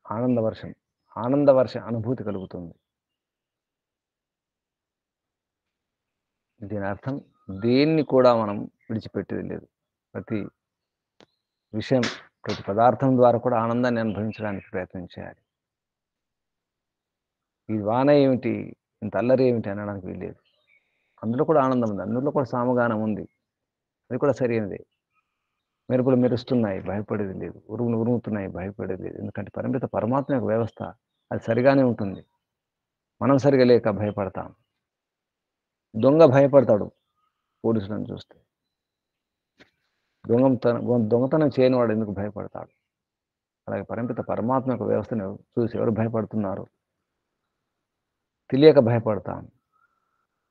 ఆనంద వర్ష అనుభూతి కలుగుతుంది. దీని అర్థం దేన్ని కూడా మనం విడిచిపెట్టేది లేదు. ప్రతి విషయం, ప్రతి పదార్థం ద్వారా కూడా ఆనందాన్ని అనుభవించడానికి ప్రయత్నం చేయాలి. ఈ వాన ఏమిటి, ఇంత అల్లరి ఏమిటి అనడానికి వీల్లేదు. అందులో కూడా ఆనందం ఉంది, అందులో కూడా సామగానం ఉంది, అది కూడా సరైనదే. మెరుపులు మెరుస్తున్నాయి, భయపడేది లేదు. ఉరుములు ఉరుముతున్నాయి, భయపడేది లేదు. ఎందుకంటే పరమాత్మ యొక్క వ్యవస్థ అది సరిగానే ఉంటుంది. మనం సరిగా లేక భయపడతాం. దొంగ భయపడతాడు పోలీసులను చూస్తే. దొంగతనం చేయని వాడు ఎందుకు భయపడతాడు? అలాగే పరమాత్మ యొక్క వ్యవస్థను చూసి ఎవరు భయపడుతున్నారు? తెలియక భయపడతాం.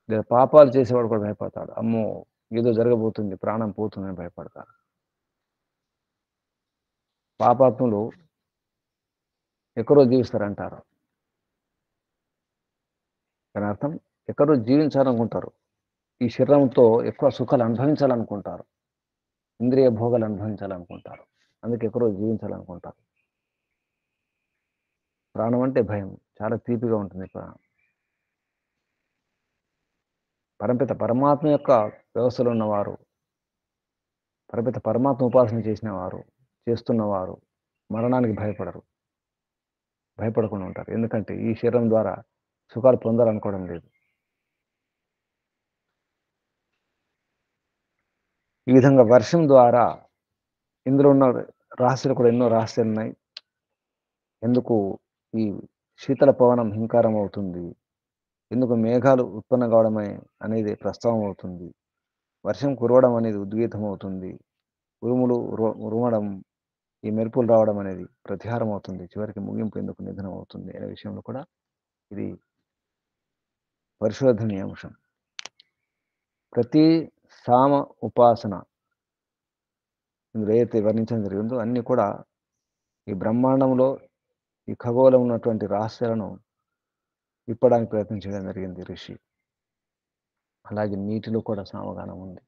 లేదా పాపాలు చేసేవాడు కూడా భయపడతాడు. అమ్మో, ఏదో జరగబోతుంది, ప్రాణం పోతుందని భయపడతారు. పాపాత్ములు ఎక్కడో జీవిస్తారంటారు. దాని అర్థం ఎక్కడో జీవించాలనుకుంటారు. ఈ శరీరంతో ఎక్కువ సుఖాలు అనుభవించాలనుకుంటారు. ఇంద్రియ భోగాలు అనుభవించాలనుకుంటారు. అందుకే ఎక్కడో జీవించాలనుకుంటారు. ప్రాణం అంటే భయం. చాలా తీపిగా ఉంటుంది ప్రాణం. పరమపిత పరమాత్మ యొక్క వ్యవస్థలో ఉన్నవారు, పరమపిత పరమాత్మ ఉపాసన చేస్తున్నవారు మరణానికి భయపడరు. భయపడకుండా ఉంటారు. ఎందుకంటే ఈ శరీరం ద్వారా సుఖాలు పొందాలనుకోవడం లేదు. ఈ విధంగా వర్షం ద్వారా ఇందులో ఉన్న రహస్యాలు కూడా ఎన్నో రహస్యాలు ఉన్నాయి. ఎందుకు ఈ శీతల పవనం హింకారం అవుతుంది, ఎందుకు మేఘాలు ఉత్పన్నం కావడం అనేది ప్రస్తావం అవుతుంది, వర్షం కురవడం అనేది ఉద్గీతం అవుతుంది, ఉరుములు ఉరమడం, ఈ మెరుపులు రావడం అనేది ప్రతిహారం అవుతుంది, చివరికి ముగింపు ఎందుకు నిధనం అవుతుంది అనే విషయంలో కూడా ఇది పరిశోధనీయ అంశం. ప్రతి సామ ఉపాసన ఇందులో ఏదైతే వర్ణించడం జరిగిందో అన్నీ కూడా ఈ బ్రహ్మాండంలో ఈ ఖగోళం ఉన్నటువంటి రహస్యాలను విప్పడానికి ప్రయత్నం చేయడం జరిగింది ఋషి. అలాగే నీటిలో కూడా సామగానం ఉంది.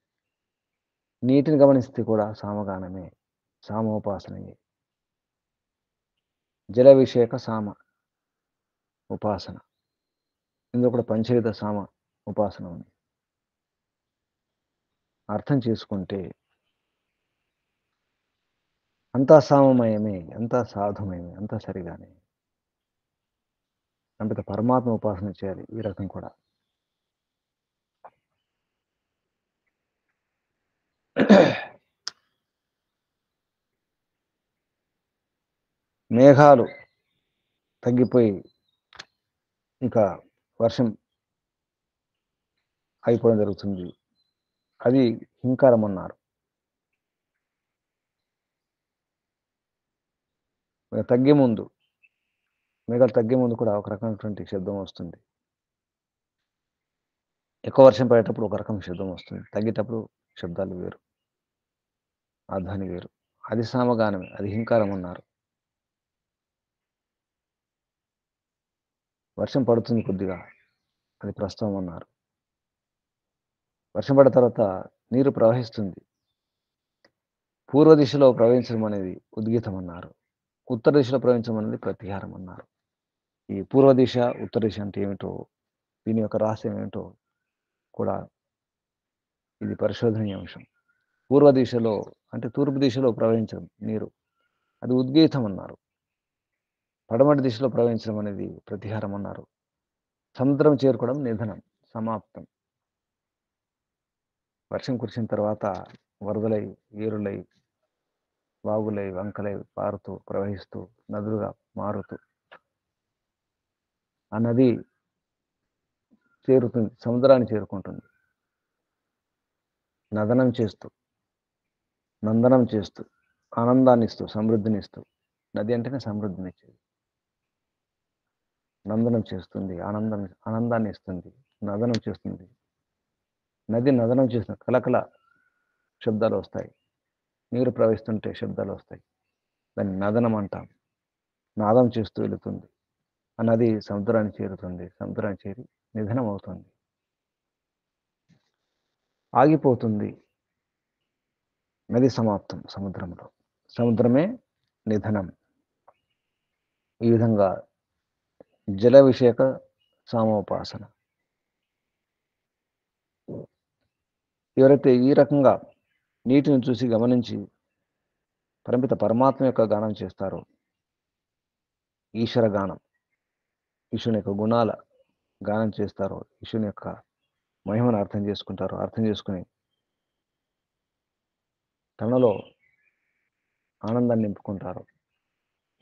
నీటిని గమనిస్తే కూడా సామగానమే, సామోపాసనయే. జల విషయక సామ ఉపాసన, ఇందులో కూడా పంచవిధ సామ ఉపాసన ఉంది. అర్థం చేసుకుంటే అంతా సామమయమే, అంతా సాధుమయమే, అంతా సరిగానే. అంతట పరమాత్మ ఉపాసన చేయాలి. ఈ రకం కూడా మేఘాలు తగ్గిపోయి ఇక వర్షం అయిపోవడం జరుగుతుంది. అది హింకారం అన్నారు. మేఘాలు తగ్గే ముందు కూడా ఒక రకమైనటువంటి శబ్దం వస్తుంది. ఎక్కువ వర్షం పడేటప్పుడు ఒక రకం శబ్దం వస్తుంది, తగ్గేటప్పుడు శబ్దాలు వేరు, ఆ ధ్వని వేరు. అది సామగానమే, అది హింకారం అన్నారు. వర్షం పడుతుంది కొద్దిగా, అది ప్రస్తుతం అన్నారు. వర్షం పడిన తర్వాత నీరు ప్రవహిస్తుంది, పూర్వ దిశలో ప్రవహించడం అనేది ఉద్గీతం అన్నారు. ఉత్తర దిశలో ప్రవహించడం అనేది ప్రతిహారం అన్నారు. ఈ పూర్వ దిశ, ఉత్తర దిశ అంటే ఏమిటో, దీని యొక్క రహస్యం ఏమిటో కూడా ఇది పరిశోధనీయ అంశం. పూర్వ దిశలో అంటే తూర్పు దిశలో ప్రవహించడం నీరు, అది ఉద్గీతం అన్నారు. పడమటి దిశలో ప్రవహించడం అనేది ప్రతిహారం అన్నారు. సముద్రం చేరుకోవడం నిధనం, సమాప్తం. వర్షం కురిసిన తర్వాత వరదలై, ఏరులై, వాగులై, వంకలై పారుతూ ప్రవహిస్తూ నదులుగా మారుతూ ఆ నది చేరుతుంది, సముద్రాన్ని చేరుకుంటుంది. నందనం చేస్తూ ఆనందాన్ని ఇస్తూ, సమృద్ధిని ఇస్తూ. నది అంటేనే సమృద్ధినిచ్చేది. నందనం చేస్తుంది, ఆనందాన్ని ఇస్తుంది, నదనం చేస్తుంది. నది నదనం చేసిన కలకల శబ్దాలు వస్తాయి, నీరు ప్రవహిస్తుంటే శబ్దాలు వస్తాయి. దాన్ని నదనం అంటాం. నాదం చేస్తూ వెళుతుంది. ఆ నది సముద్రాన్ని చేరుతుంది, సముద్రాన్ని చేరి నిధనం అవుతుంది, ఆగిపోతుంది. నది సమాప్తం సముద్రంలో, సముద్రమే నిధనం. ఈ విధంగా జల విషయక సామోపాసన. ఎవరైతే ఈ రకంగా నీటిని చూసి గమనించి పరమిత పరమాత్మ యొక్క గానం చేస్తారో, ఈశ్వర గానం, ఈశ్వరుని యొక్క గుణాల గానం చేస్తారో, ఈశ్వరుని యొక్క మహిమను అర్థం చేసుకుంటారో, అర్థం చేసుకుని తనలో ఆనందాన్ని నింపుకుంటారు.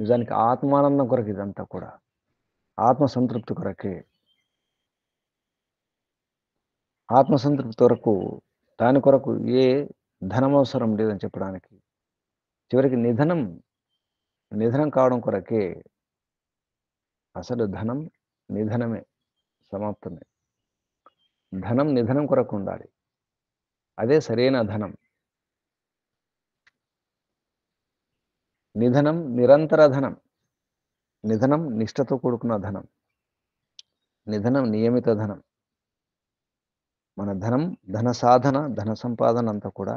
నిజానికి ఆత్మానందం కొరకు ఇదంతా కూడా, ఆత్మ సంతృప్తి కొరకే. ఆత్మసంతృప్తి కొరకు, దాని కొరకు ఏ ధనం అవసరం లేదని చెప్పడానికి, చివరికి నిధనం కావడం కొరకే. అసలు ధనం నిధనమే, సమాప్తమే. ధనం నిధనం కొరకు ఉండాలి. అదే సరైన ధనం. నిధనం నిరంతర ధనం. నిధనం నిష్ఠతో కూడుకున్న ధనం. నిధనం నియమిత ధనం. మన ధనం, ధన సాధన, ధన సంపాదన అంతా కూడా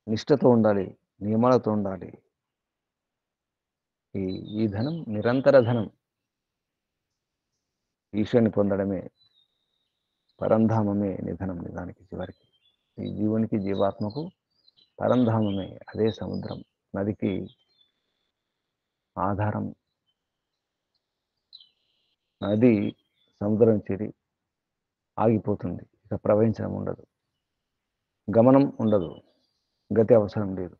నిష్ఠతో ఉండాలి, నియమాలతో ఉండాలి. ఈ ధనం నిరంతర ధనం. ఈశ్వరుని పొందడమే, పరంధామమే నిధనం నిజానికి చివరికి. ఈ జీవునికి, జీవాత్మకు పరంధామమే, అదే సముద్రం. నదికి ఆధారం. నది సముద్రం చేరి ఆగిపోతుంది. ఇక ప్రవహించడం ఉండదు, గమనం ఉండదు, గతి అవసరం లేదు,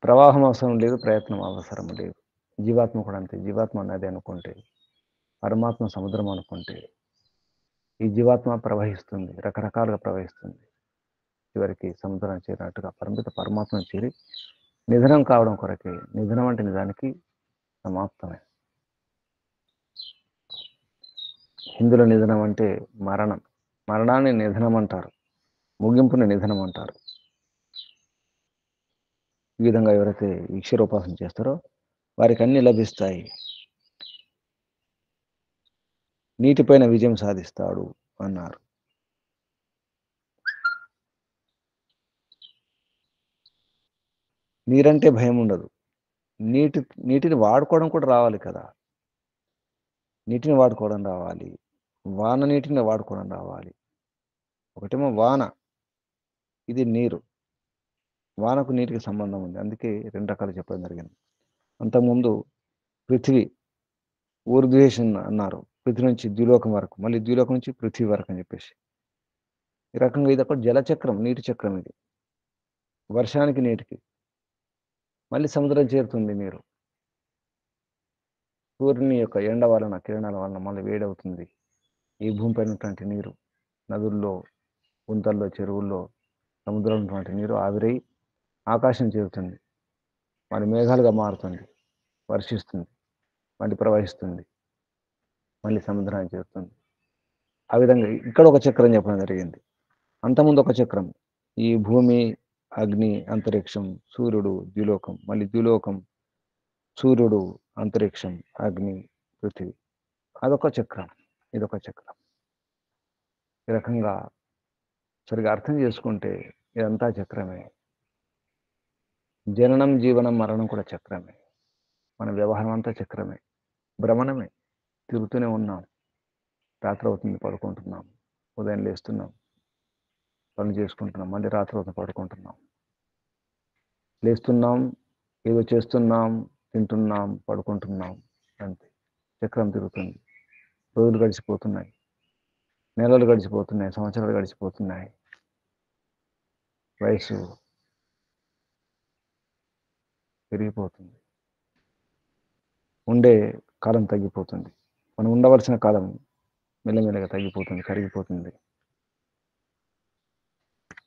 ప్రవాహం అవసరం లేదు, ప్రయత్నం అవసరం లేదు. జీవాత్మ కూడా అంతే. జీవాత్మ నది అనుకుంటే, పరమాత్మ సముద్రం అనుకుంటే, ఈ జీవాత్మ ప్రవహిస్తుంది, రకరకాలుగా ప్రవహిస్తుంది. చివరికి సముద్రం చేరినట్టుగా పరిమిత పరమాత్మను చేరి నిధనం కావడం కొరకే. నిధనం అంటే నిజానికి సమాప్తమే. హిందువుల నిధనం అంటే మరణం. మరణాన్ని నిధనం అంటారు, ముగింపుని నిధనం అంటారు. ఈ విధంగా ఎవరైతే ఈశ్వరోపాసన చేస్తారో వారికి అన్ని లభిస్తాయి. నీటిపైన విజయం సాధిస్తాడు అన్నారు. నీరంటే భయం ఉండదు. నీటిని వాడుకోవడం కూడా రావాలి కదా. నీటిని వాడుకోవడం రావాలి, వాన నీటిని వాడుకోవడం రావాలి. ఒకటేమో వాన, ఇది నీరు. వానకు నీటికి సంబంధం ఉంది, అందుకే రెండు రకాలు చెప్పడం జరిగింది. అంతకుముందు పృథ్వీ, ఊర్ధ్వేషన్ అన్నారు. పృథ్వీ నుంచి ద్విలోకం వరకు, మళ్ళీ ద్విలోకం నుంచి పృథ్వీ వరకు అని చెప్పేసి. ఈ రకంగా ఇది ఒక జలచక్రం, నీటి చక్రం. ఇది వర్షానికి, నీటికి, మళ్ళీ సముద్రం చేరుతుంది నీరు. సూర్యుని యొక్క ఎండ వలన, కిరణాల వలన మళ్ళీ వేడవుతుంది ఈ భూమిపై ఉన్నటువంటి నీరు. నదుల్లో, గుంతల్లో, చెరువుల్లో, సముద్రంలో ఉన్నటువంటి నీరు ఆవిరై ఆకాశం చేరుతుంది, మరి మేఘాలుగా మారుతుంది, వర్షిస్తుంది, మళ్ళీ ప్రవహిస్తుంది, మళ్ళీ సముద్రాన్ని చేరుతుంది. ఆ విధంగా ఇక్కడ ఒక చక్రం చెప్పడం జరిగింది. అంతకుముందు ఒక చక్రం, ఈ భూమి, అగ్ని, అంతరిక్షం, సూర్యుడు, ద్విలోకం, మళ్ళీ ద్విలోకం, సూర్యుడు, అంతరిక్షం, అగ్ని, పృథివీ. అదొక చక్రం, ఇదొక చక్రం. ఈ రకంగా సరిగా అర్థం చేసుకుంటే ఇదంతా చక్రమే. జననం, జీవనం, మరణం కూడా చక్రమే. మన వ్యవహారం అంతా చక్రమే, భ్రమణమే. తిరుగుతూనే ఉన్నాం. రాత్రి అవుతుంది, పడుకుంటున్నాం. ఉదయం లేస్తున్నాం, పనులు చేసుకుంటున్నాం, మళ్ళీ రాత్రి అవుతుంది, పడుకుంటున్నాం. లేస్తున్నాం, ఏదో చేస్తున్నాం, తింటున్నాం, పడుకుంటున్నాం, అంతే. చక్రం తిరుగుతుంది. రోజులు గడిచిపోతున్నాయి, నెలలు గడిచిపోతున్నాయి, సంవత్సరాలు గడిచిపోతున్నాయి. వయసు పెరిగిపోతుంది, ఉండే కాలం తగ్గిపోతుంది. మనం ఉండవలసిన కాలం మెల్లమెల్లగా తగ్గిపోతుంది, కరిగిపోతుంది.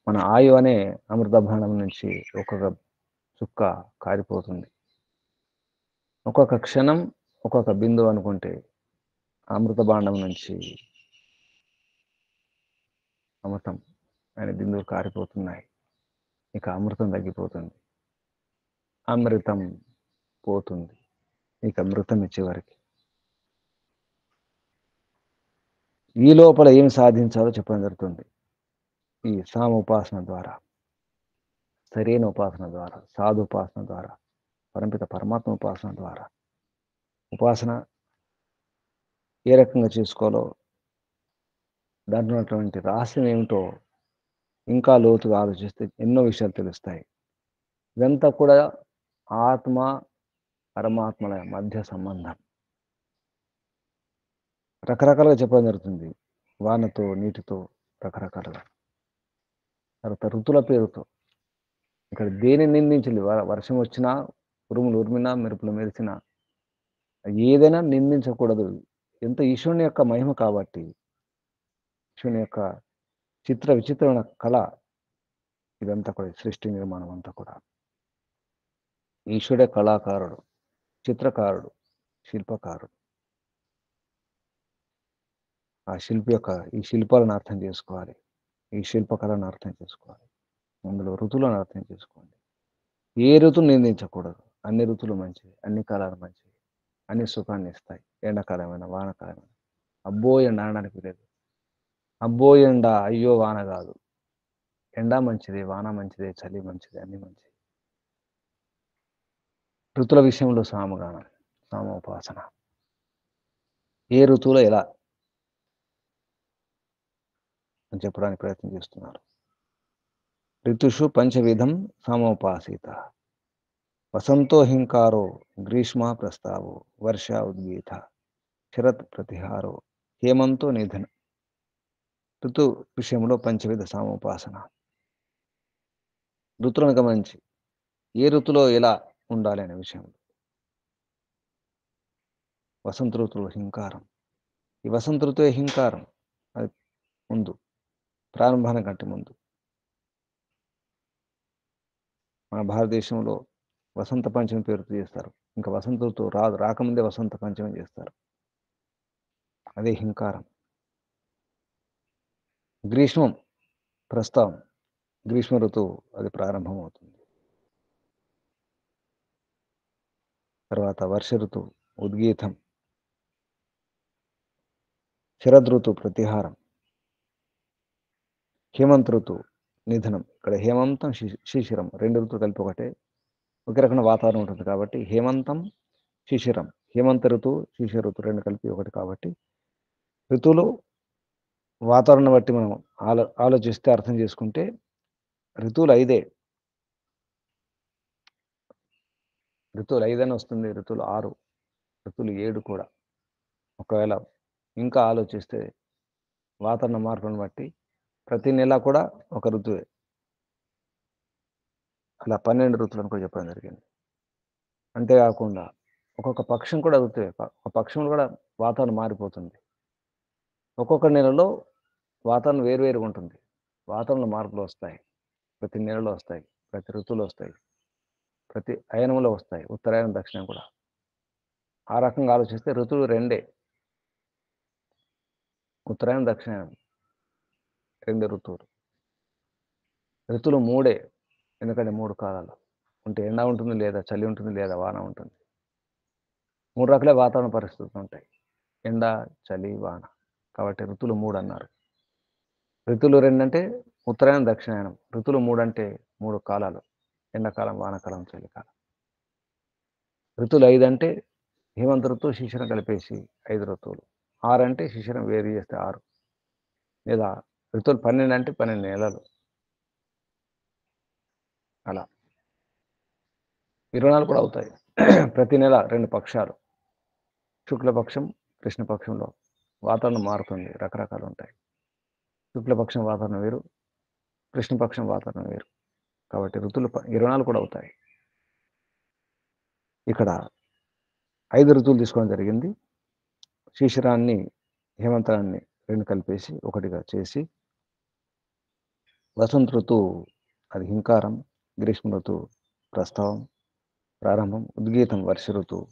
మన ఆయు అనే అమృత భాండం నుంచి ఒక్కొక్క చుక్క కారిపోతుంది. ఒక్కొక్క క్షణం, ఒక్కొక్క బిందువు అనుకుంటే అమృత భాండం నుంచి అమృతం అనే బిందువు కారిపోతున్నాయి. ఇక అమృతం తగ్గిపోతుంది, అమృతం పోతుంది, ఇక మృతం ఇచ్చేవారికి. ఈ లోపల ఏం సాధించాలో చెప్పడం జరుగుతుంది. ఈ సామ ఉపాసన ద్వారా, సరైన ఉపాసన ద్వారా, సాధు ఉపాసన ద్వారా, పరమిత పరమాత్మ ఉపాసన ద్వారా. ఉపాసన ఏ రకంగా చేసుకోవాలో, దాంట్లో ఉన్నటువంటి రహస్యం ఏమిటో ఇంకా లోతుగా ఆలోచిస్తే ఎన్నో విషయాలు తెలుస్తాయి. ఇదంతా కూడా ఆత్మ, పరమాత్మల మధ్య సంబంధం. రకరకాలుగా చెప్పడం జరుగుతుంది. వానతో, నీటితో, రకరకాలుగా. తర్వాత ఋతుల పేరుతో. ఇక్కడ దేని నిందించాలి? వర్షం వచ్చినా, ఉరుములు ఉరిమినా, మెరుపులు మెరిసినా, ఏదైనా నిందించకూడదు. ఎంత ఈశ్వరుని యొక్క మహిమ కాబట్టి, ఈశ్వరుని యొక్క చిత్ర విచిత్రమైన కళ ఇదంతా కూడా, సృష్టి నిర్మాణం అంతా కూడా. ఈశ్వరుడే కళాకారుడు, చిత్రకారుడు, శిల్పకారుడు. ఆ శిల్పి యొక్క ఈ శిల్పాలను అర్థం చేసుకోవాలి. ఈ శిల్పకళను అర్థం చేసుకోవాలి. అందులో ఋతువులను అర్థం చేసుకోండి. ఏ ఋతువుని నిందించకూడదు. అన్ని ఋతువులు మంచివి. అన్ని కాలాలు మంచివి. అన్ని సుఖాన్ని ఇస్తాయి. ఎండాకాలమైనా, వానాకాలమైనా. అబ్బో! ఎండ అనడానికి లేదు. అబ్బో! ఎండ, అయ్యో! వాన గాదు. ఎండ మంచిదే, వాన మంచిదే, చలి మంచిదే, అన్నీ మంచివి. ఋతువుల విషయంలో సామగానం, సామోపాసన. ఏ ఋతువులో ఎలా అని చెప్పడానికి ప్రయత్నం చేస్తున్నారు. ఋతుషు పంచవిధం సమోపాసిత. వసంతో హింకారో, గ్రీష్మ ప్రస్తావో, వర్ష ఉద్గీత, శరత్ ప్రతిహారో, హేమంతో నిధనం. ఋతు విషయంలో పంచవిధ సామోపాసన. ఋతువులను గమనించి ఏ ఋతులో ఎలా ఉండాలి అనే విషయంలో. వసంత ఋతువులో హింకారం. ఈ వసంత ఋతువే హింకారం. అది ముందు, ప్రారంభానికంటే ముందు. మన భారతదేశంలో వసంత పంచమి పేరుతో చేస్తారు. ఇంకా వసంత ఋతువు రాకముందే వసంత పంచమి చేస్తారు. అదే హింకారం. గ్రీష్మం ప్రస్తావం. గ్రీష్మ ఋతువు అది ప్రారంభమవుతుంది. తర్వాత వర్ష ఋతువు ఉద్గీతం. శరద్ ఋతువు ప్రతిహారం. హేమంత్ ఋతువు నిధనం. ఇక్కడ హేమంతం, శిశిరం 2 ఋతువులు కలిపి ఒకటే. ఒకే రకమైన వాతావరణం ఉంటుంది కాబట్టి హేమంతం, శిశిరం. హేమంత ఋతువు, శిశిర ఋతువు 2 కలిపి ఒకటి కాబట్టి ఋతువులు వాతావరణం బట్టి మనం ఆలోచిస్తే అర్థం చేసుకుంటే ఋతువులు 5. ఋతువులు 5 అని వస్తుంది. ఋతువులు 6, ఋతువులు 7 కూడా. ఒకవేళ ఇంకా ఆలోచిస్తే వాతావరణ మార్పులను బట్టి ప్రతి నెల కూడా ఒక ఋతువే. అలా 12 ఋతువులను కూడా చెప్పడం జరిగింది. అంతేకాకుండా ఒక్కొక్క పక్షం కూడా ఋతువే. ఒక పక్షంలో కూడా వాతావరణం మారిపోతుంది. ఒక్కొక్క నెలలో వాతావరణం వేరువేరుగా ఉంటుంది. వాతావరణ మార్పులు వస్తాయి. ప్రతి నెలలో వస్తాయి. ప్రతి ఋతువులో వస్తాయి. ప్రతి అయనంలో వస్తాయి. ఉత్తరాయణం, దక్షిణం కూడా. ఆ రకంగా ఆలోచిస్తే ఋతువులు 2. ఉత్తరాయణం, దక్షిణాయనం 2 ఋతువులు. ఋతువులు 3. ఎందుకంటే 3 కాలాలు. ఉంటే ఎండ ఉంటుంది, లేదా చలి ఉంటుంది, లేదా వాన ఉంటుంది. 3 రకాల వాతావరణ పరిస్థితులు ఉంటాయి. ఎండ, చలి, వాన. కాబట్టి ఋతువులు 3 అన్నారు. ఋతువులు 2 అంటే ఉత్తరాయణం, దక్షిణాయనం. ఋతువులు 3 అంటే 3 కాలాలు. ఎండాకాలం, వానాకాలం, చలికాలం. ఋతువులు 5 అంటే హేమంత ఋతువు, శిశిరం కలిపేసి 5 ఋతువులు. 6 అంటే శిశిరం వేరు చేస్తే 6. లేదా ఋతువులు 12 అంటే 12 నెలలు. అలా 24 కూడా అవుతాయి. ప్రతి నెల 2 పక్షాలు. శుక్లపక్షం, కృష్ణపక్షంలో వాతావరణం మారుతుంది. రకరకాలు ఉంటాయి. శుక్లపక్షం వాతావరణం వేరు, కృష్ణపక్షం వాతావరణం వేరు. కాబట్టి ఋతువులు 24 కూడా అవుతాయి. ఇక్కడ 5 ఋతువులు తీసుకోవడం జరిగింది. శిశిరాన్ని, హేమంతాన్ని 2 కలిపేసి ఒకటిగా చేసి వసంత ఋతువు అది హింకారం, గ్రీష్మ ఋతువు ప్రస్తావం, ప్రారంభం, ఉద్గీతం వర్ష ఋతువు,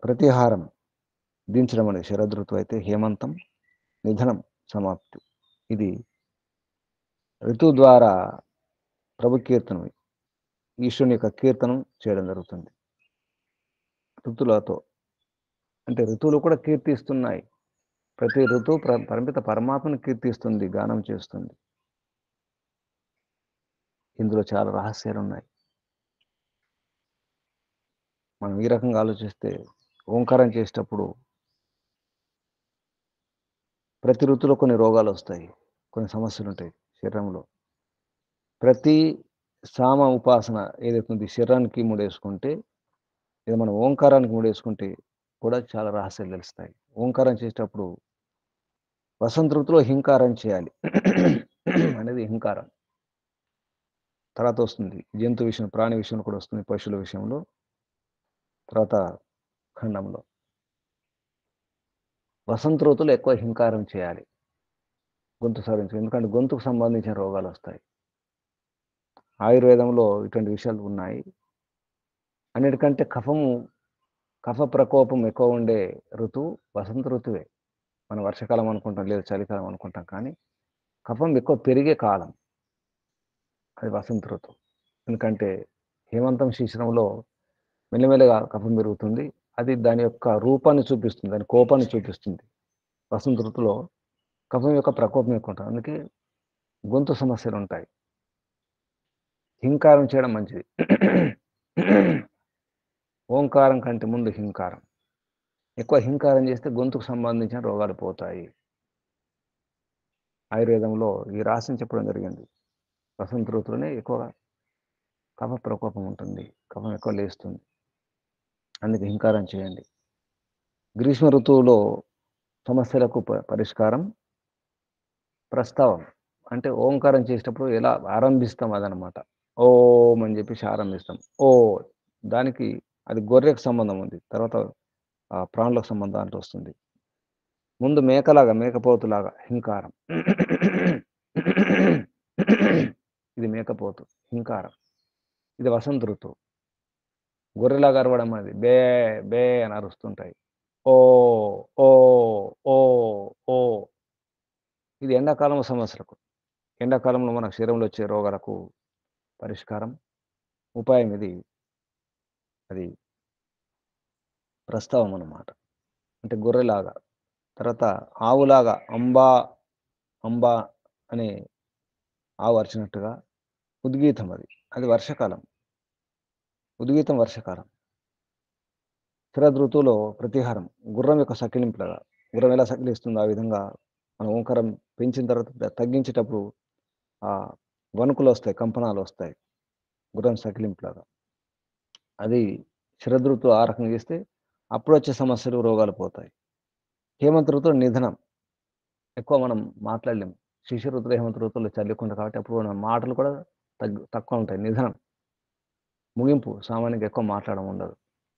ప్రతిహారం దించడం అనేది శరద్ ఋతువు అయితే, హేమంతం నిధనం సమాప్తి. ఇది ఋతువు ద్వారా ప్రభు కీర్తనం, ఈశ్వరుని యొక్క కీర్తనం చేయడం జరుగుతుంది. ఋతువులతో అంటే ఋతువులు కూడా కీర్తిస్తున్నాయి. ప్రతి ఋతువు పరిమిత పరమాత్మను కీర్తిస్తుంది, గానం చేస్తుంది. ఇందులో చాలా రహస్యాలు ఉన్నాయి. మనం ఈ రకంగా ఆలోచిస్తే ఓంకారం చేసేటప్పుడు ప్రతి ఋతువులో కొన్ని రోగాలు వస్తాయి, కొన్ని సమస్యలు ఉంటాయి శరీరంలో. ప్రతి సామ ఉపాసన ఏదైతే ఉంది శరీరానికి ముడేసుకుంటే, ఇది మనం ఓంకారానికి ముడేసుకుంటే కూడా చాలా రహస్యాలు తెలుస్తాయి. ఓంకారం చేసేటప్పుడు వసంత ఋతువులో హింకారం చేయాలి అనేది హింకారం. తర్వాత వస్తుంది జంతు విషయం, ప్రాణి విషయంలో కూడా వస్తుంది, పశువుల విషయంలో. తర్వాత ఖండంలో వసంత ఋతువులో ఎక్కువ హింకారం చేయాలి, గొంతు సవరించు. ఎందుకంటే గొంతుకు సంబంధించిన రోగాలు వస్తాయి. ఆయుర్వేదంలో ఇటువంటి విషయాలు ఉన్నాయి. అన్నిటికంటే కఫ ప్రకోపం ఎక్కువ ఉండే ఋతువు వసంత ఋతువే. మనం వర్షాకాలం అనుకుంటాం, లేదా చలికాలం అనుకుంటాం. కానీ కఫం ఎక్కువ పెరిగే కాలం అది వసంత ఋతువు. ఎందుకంటే హేమంతం శీర్షంలో మెల్లమెల్లగా కఫం పెరుగుతుంది. అది దాని యొక్క రూపాన్ని చూపిస్తుంది. దాని కోపాన్ని చూపిస్తుంది. వసంత ఋతువులో కఫం యొక్క ప్రకోపం ఎక్కువ ఉంటుంది. అందుకే గొంతు సమస్యలుంటాయి. హింకారం చేయడం మంచిది. ఓంకారం కంటే ముందు హింకారం. ఎక్కువ హింకారం చేస్తే గొంతుకు సంబంధించిన రోగాలు పోతాయి. ఆయుర్వేదంలో ఈ రహస్యం చెప్పడం జరిగింది. వసంత ఋతువులోనే ఎక్కువగా కఫ ప్రకోపం ఉంటుంది. కఫం ఎక్కువ లేస్తుంది. అందుకే హింకారం చేయండి. గ్రీష్మ ఋతువులో సమస్యలకు పరిష్కారం ప్రస్తావం. అంటే ఓంకారం చేసేటప్పుడు ఎలా ఆరంభిస్తాం అదనమాట. ఓం అని చెప్పేసి ఆరంభిస్తాం. ఓ దానికి అది గొర్రెకు సంబంధం ఉంది. తర్వాత ప్రాణులకు సంబంధం దాంట్లో వస్తుంది. ముందు మేకలాగా, మేకపోతులాగా హింకారం. ఇది మేకపోతు హింకారం. ఇది వసంత ఋతువు. గొర్రెలాగా అరవడం అది బే బే అని అరుస్తుంటాయి. ఓ ఓ ఓ ఓ ఇది ఎండాకాలం సమస్యలకు. ఎండాకాలంలో మన శరీరంలో వచ్చే రోగాలకు పరిష్కారం, ఉపాయం ఇది. అది ప్రస్తావం అన్నమాట. అంటే గొర్రెలాగా. తర్వాత ఆవులాగా అంబా, అంబా అనే ఆవు అరిచినట్టుగా ఉద్గీతం అది. అది వర్షాకాలం. ఉద్గీతం వర్షాకాలం. శరదృతువులో ప్రతిహారం. గుర్రం యొక్క సకిలింపులాగా. గుర్రం ఎలా సకిలిస్తుందో ఆ విధంగా మనం ఓంకారం పెంచిన తర్వాత తగ్గించేటప్పుడు వణుకులొస్తాయి, కంపనాలొస్తాయి. గుర్రం సకిలింపులాగా. అది శరదృతువు ఆ రకంగా చేస్తే అప్పుడొచ్చే సమస్యలు, రోగాలు పోతాయి. హేమంత ఋతువు నిధనం. ఎక్కువ మనం మాట్లాడలేం. శిశిర ఋతువులో, హేమంత ఋతువులో చలి ఎక్కువ ఉంటుంది కాబట్టి అప్పుడు మన మాటలు కూడా తక్కువ ఉంటాయి. నిధనం. ముగింపు. సామాన్యంగా ఎక్కువ మాట్లాడడం ఉండదు.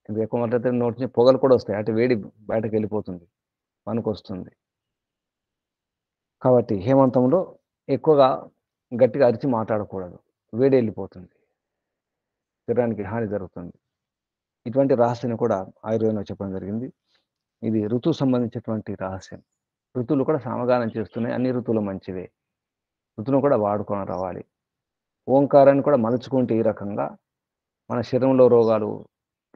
ఇంకా ఎక్కువ మాట్లాడితే నోటి నుంచి పొగలు కూడా వస్తాయి. అంటే వేడి బయటకెళ్ళిపోతుంది. వణుకొస్తుంది. కాబట్టి హేమంతంలో ఎక్కువగా గట్టిగా అరిచి మాట్లాడకూడదు. వేడి ఎళ్ళిపోతుంది. శరీరానికి హాని జరుగుతుంది. ఇటువంటి రహస్యాన్ని కూడా ఆయుర్వేదంలో చెప్పడం జరిగింది. ఇది ఋతువు సంబంధించినటువంటి రహస్యం. ఋతువులు కూడా సామగానం చేస్తున్నాయి. అన్ని ఋతువులు మంచివే. ఋతువును కూడా వాడుకొని రావాలి. ఓంకారాన్ని కూడా మలుచుకుంటే ఈ రకంగా మన శరీరంలో రోగాలు,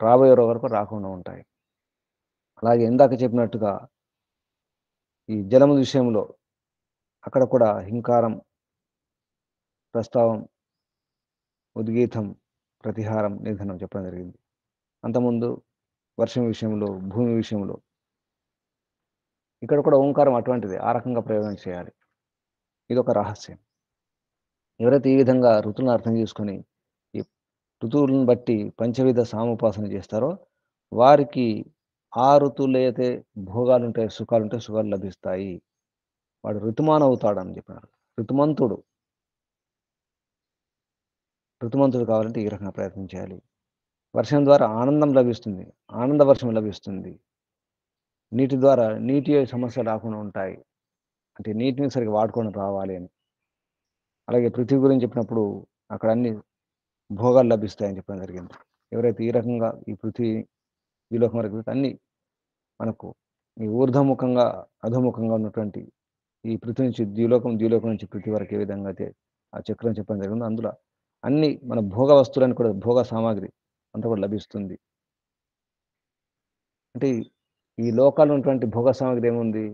రాబోయే రోగాలు కూడా రాకుండా ఉంటాయి. అలాగే ఇందాక చెప్పినట్టుగా ఈ జలము విషయంలో అక్కడ కూడా హింకారం, ప్రస్తావం, ఉద్గీతం, ప్రతిహారం, నిధనం చెప్పడం జరిగింది. అంతకుముందు వర్షం విషయంలో, భూమి విషయంలో ఇక్కడ కూడా ఓంకారం అటువంటిదే. ఆ రకంగా ప్రయోగం చేయాలి. ఇదొక రహస్యం. ఎవరైతే ఈ విధంగా ఋతువులను అర్థం చేసుకొని, ఈ ఋతువులను బట్టి పంచవిధ సాముపాసన చేస్తారో, వారికి ఆ ఋతువులో అయితే భోగాలుంటాయి, సుఖాలుంటాయి, సుఖాలు లభిస్తాయి. వాడు ఋతుమానవుతాడని చెప్పినారు. ఋతుమంతుడు. ఋతుమంతుడు కావాలంటే ఈ రకంగా ప్రయత్నం చేయాలి. వర్షం ద్వారా ఆనందం లభిస్తుంది. ఆనంద వర్షం లభిస్తుంది. నీటి ద్వారా నీటి సమస్యలు రాకుండా ఉంటాయి. అంటే నీటిని సరిగ్గా వాడుకొని రావాలి అని. అలాగే పృథివీ గురించి చెప్పినప్పుడు అక్కడ అన్ని భోగాలు లభిస్తాయని చెప్పడం జరిగింది. ఎవరైతే ఈ రకంగా ఈ పృథివీ, ద్విలోకం వరకు అన్నీ మనకు ఈ ఊర్ధ్వముఖంగా, అధోముఖంగా ఉన్నటువంటి ఈ పృథివీ నుంచి ద్విలోకం, ద్విలోకం నుంచి పృథివీ వరకు ఏ విధంగా అయితే ఆ చక్రం చెప్పడం జరిగిందో అందులో అన్ని మన భోగ వస్తువులను కూడా భోగ సామాగ్రి అంతా కూడా లభిస్తుంది. అంటే ఈ లోకాల్లో ఉన్నటువంటి భోగ సామాగ్రి ఏముంది?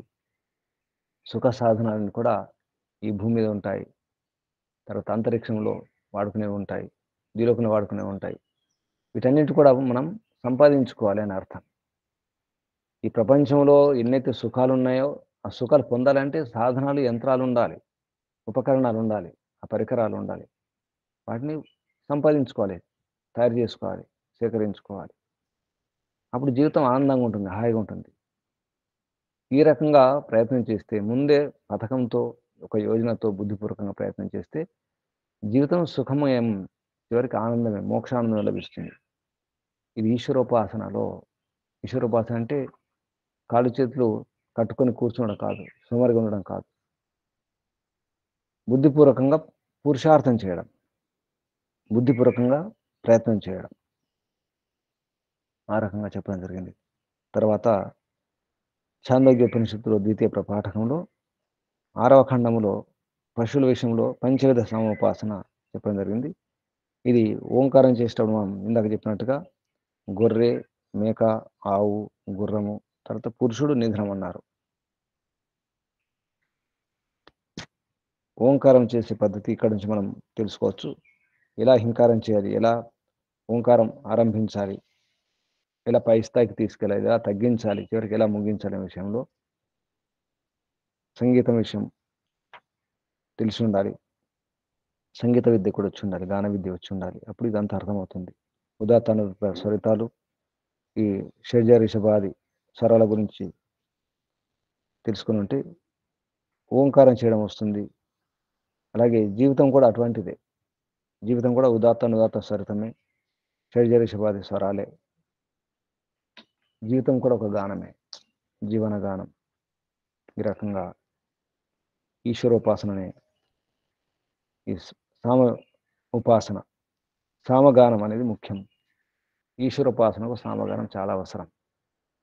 సుఖ సాధనాలను కూడా ఈ భూమి మీద ఉంటాయి. తర్వాత అంతరిక్షంలో వాడుకునేవి ఉంటాయి. ద్విలోకంలో వాడుకునేవి ఉంటాయి. వీటన్నిటి కూడా మనం సంపాదించుకోవాలి అని అర్థం. ఈ ప్రపంచంలో ఎన్నైతే సుఖాలున్నాయో, ఆ సుఖాలు పొందాలంటే సాధనాలు, యంత్రాలుండాలి. ఉపకరణాలుండాలి. ఆ పరికరాలుండాలి. వాటిని సంపాదించుకోవాలి. తయారు చేసుకోవాలి. సేకరించుకోవాలి. అప్పుడు జీవితం ఆనందంగా ఉంటుంది. హాయిగా ఉంటుంది. ఈ రకంగా ప్రయత్నం చేస్తే ముందే పథకంతో, ఒక యోజనతో బుద్ధిపూర్వకంగా ప్రయత్నం చేస్తే జీవితం సుఖమయం. చివరికి ఆనందమే. మోక్షానందం లభిస్తుంది. ఇది ఈశ్వరోపాసన అంటే కాళ్ళు చేతులు కట్టుకొని కూర్చోవడం కాదు. సోమరిగా ఉండడం కాదు. బుద్ధిపూర్వకంగా పురుషార్థం చేయడం. బుద్ధిపూర్వకంగా ప్రయత్నం చేయడం. ఆ రకంగా చెప్పడం జరిగింది. తర్వాత ఛాందోగ్యోపనిషత్తులో ద్వితీయ పాఠకంలో 6వ ఖండములో పశువుల విషయంలో పంచవిధ సముపాసన చెప్పడం జరిగింది. ఇది ఓంకారం చేసేటప్పుడు మనం ఇందాక చెప్పినట్టుగా గొర్రె, మేక, ఆవు, గుర్రము, తర్వాత పురుషుడు నిధనం అన్నారు. ఓంకారం చేసే పద్ధతి ఇక్కడ నుంచి మనం తెలుసుకోవచ్చు. ఎలా హింకారం చేయాలి, ఎలా ఓంకారం ఆరంభించాలి, ఎలా పై స్థాయికి తీసుకెళ్ళాలి, ఎలా తగ్గించాలి, చివరికి ఎలా ముగించాలి అనే విషయంలో సంగీతం విషయం తెలిసి ఉండాలి. సంగీత విద్య కూడా వచ్చి ఉండాలి, గాన విద్య వచ్చి ఉండాలి. అప్పుడు ఇదంతా అర్థమవుతుంది. ఉదాత్తన స్వరితాలు, ఈ షడ్జ రిషభాది స్వరాల గురించి తెలుసుకుని ఉంటే ఓంకారం చేయడం వస్తుంది. అలాగే జీవితం కూడా అటువంటిదే. జీవితం కూడా ఉదాత్త స్వరితమే, షడ్జ రిషభాది స్వరాలే. జీవితం కూడా ఒక గానమే, జీవన గానం. ఈ రకంగా ఈశ్వరోపాసననే ఈ సామ ఉపాసన, సామగానం అనేది ముఖ్యం. ఈశ్వరోపాసనకు సామగానం చాలా అవసరం.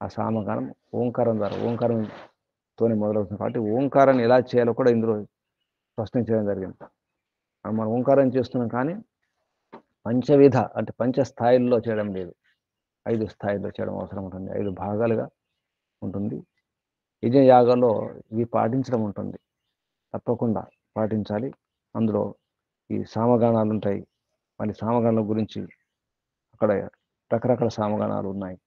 ఆ సామగానం ఓంకారం ద్వారా, ఓంకారంతోనే మొదలవుతుంది. కాబట్టి ఓంకారాన్ని ఎలా చేయాలో కూడా ఇందులో స్పష్టం చేయడం జరిగింది. మనం ఓంకారం చేస్తున్నాం కానీ పంచవిధ అంటే పంచ స్థాయిల్లో చేయడం లేదు, 5 స్థాయిల్లో చేయడం అవసరం ఉంటుంది. 5 భాగాలుగా ఉంటుంది. యజ్ఞ యాగాల్లో ఇవి పాటించడం ఉంటుంది, తప్పకుండా పాటించాలి. అందులో ఈ సామగానాలు ఉంటాయి. మళ్ళీ సామగానాల గురించి అక్కడ రకరకాల సామగానాలు ఉన్నాయి.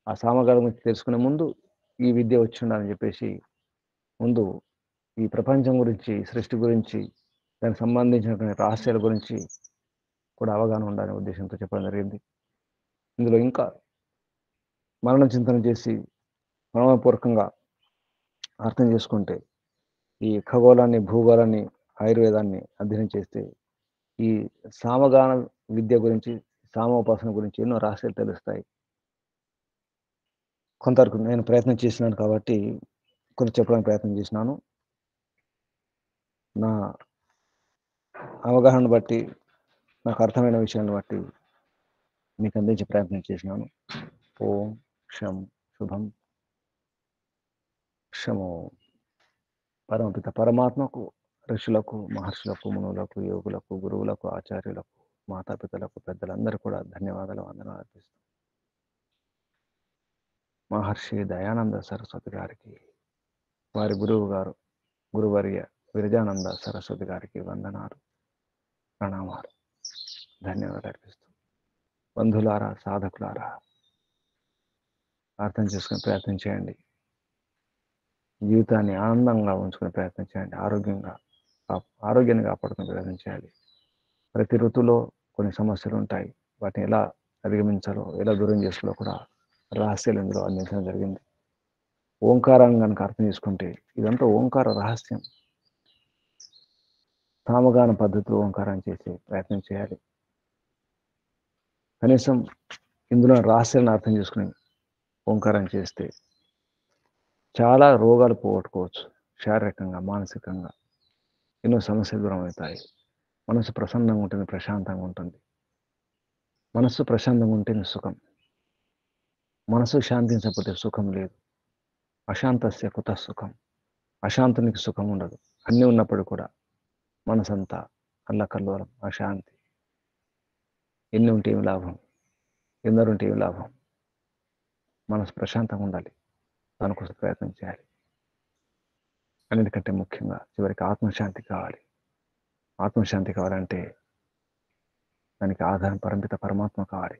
ఆ సామగానం గురించి తెలుసుకునే ముందు ఈ విద్య వచ్చి ఉండాలని చెప్పేసి ముందు ఈ ప్రపంచం గురించి, సృష్టి గురించి, దానికి సంబంధించినటువంటి రహస్యాల గురించి కూడా అవగాహన ఉండాలనే ఉద్దేశంతో చెప్పడం జరిగింది. ఇందులో ఇంకా మరణ చింతన చేసి మనోపూర్వకంగా అర్థం చేసుకుంటే ఈ ఖగోళాన్ని, భూగోళాన్ని, ఆయుర్వేదాన్ని అధ్యయనం చేస్తే ఈ సామగాన విద్య గురించి, సామోపాసన గురించి ఎన్నో రహస్యాలు తెలుస్తాయి. కొంతవరకు నేను ప్రయత్నం చేసినాను కాబట్టి కొంత చెప్పడానికి ప్రయత్నం చేసినాను. నా అవగాహన బట్టి, నాకు అర్థమైన విషయాన్ని బట్టి మీకు అందించే ప్రయత్నం చేసినాను. ఓం శం శుభం శమో. పరమపిత పరమాత్మకు, ఋషులకు, మహర్షులకు, మునులకు, యోగులకు, గురువులకు, ఆచార్యులకు, మాతాపితలకు, పెద్దలందరూ కూడా ధన్యవాదాలు, వందనాలు అర్పిస్తాం. మహర్షి దయానంద సరస్వతి గారికి, వారి గురువు గారు గురువర్య విరజానంద సరస్వతి గారికి వందనాలు, ప్రణామాలు, ధన్యవాదాలు అర్పిస్తాం. బంధులారా, సాధకులారా, అర్థం చేసుకునే ప్రయత్నం చేయండి. జీవితాన్ని ఆనందంగా ఉంచుకునే ప్రయత్నం చేయండి. ఆరోగ్యాన్ని కాపాడుకునే ప్రయత్నం చేయాలి. ప్రతి ఋతులో కొన్ని సమస్యలు ఉంటాయి. వాటిని ఎలా అధిగమించాలో, ఎలా దూరం చేసుకోవాలో కూడా రహస్యాలు ఇందులో అందించడం జరిగింది. ఓంకారాన్ని కనుక అర్థం చేసుకుంటే ఇదంతా ఓంకార రహస్యం. సామగాన పద్ధతిలో ఓంకారం చేసే ప్రయత్నం చేయాలి. కనీసం ఇందులో రహస్యాలను అర్థం చేసుకుని ఓంకారం చేస్తే చాలా రోగాలు పోగొట్టుకోవచ్చు. శారీరకంగా, మానసికంగా ఎన్నో సమస్యలు దూరం అవుతాయి. మనసు ప్రసన్నంగా ఉంటుంది, ప్రశాంతంగా ఉంటుంది. మనస్సు ప్రశాంతంగా ఉంటేనే సుఖం. మనసు శాంతించకపోతే సుఖం లేదు. అశాంతస్య కుత సుఖం. అశాంతునికి సుఖం ఉండదు. అన్నీ ఉన్నప్పుడు కూడా మనసంతా అల్లకల్లోలం, అశాంతి. ఎన్ని ఉంటే ఏమి లాభం, ఎందరు ఉంటే ఏమి లాభం. మనసు ప్రశాంతంగా ఉండాలి, దానికోసం ప్రయత్నం చేయాలి. అన్నిటికంటే ముఖ్యంగా చివరికి ఆత్మశాంతి కావాలి. ఆత్మశాంతి కావాలంటే దానికి ఆధారం పరమిత పరమాత్మ కావాలి.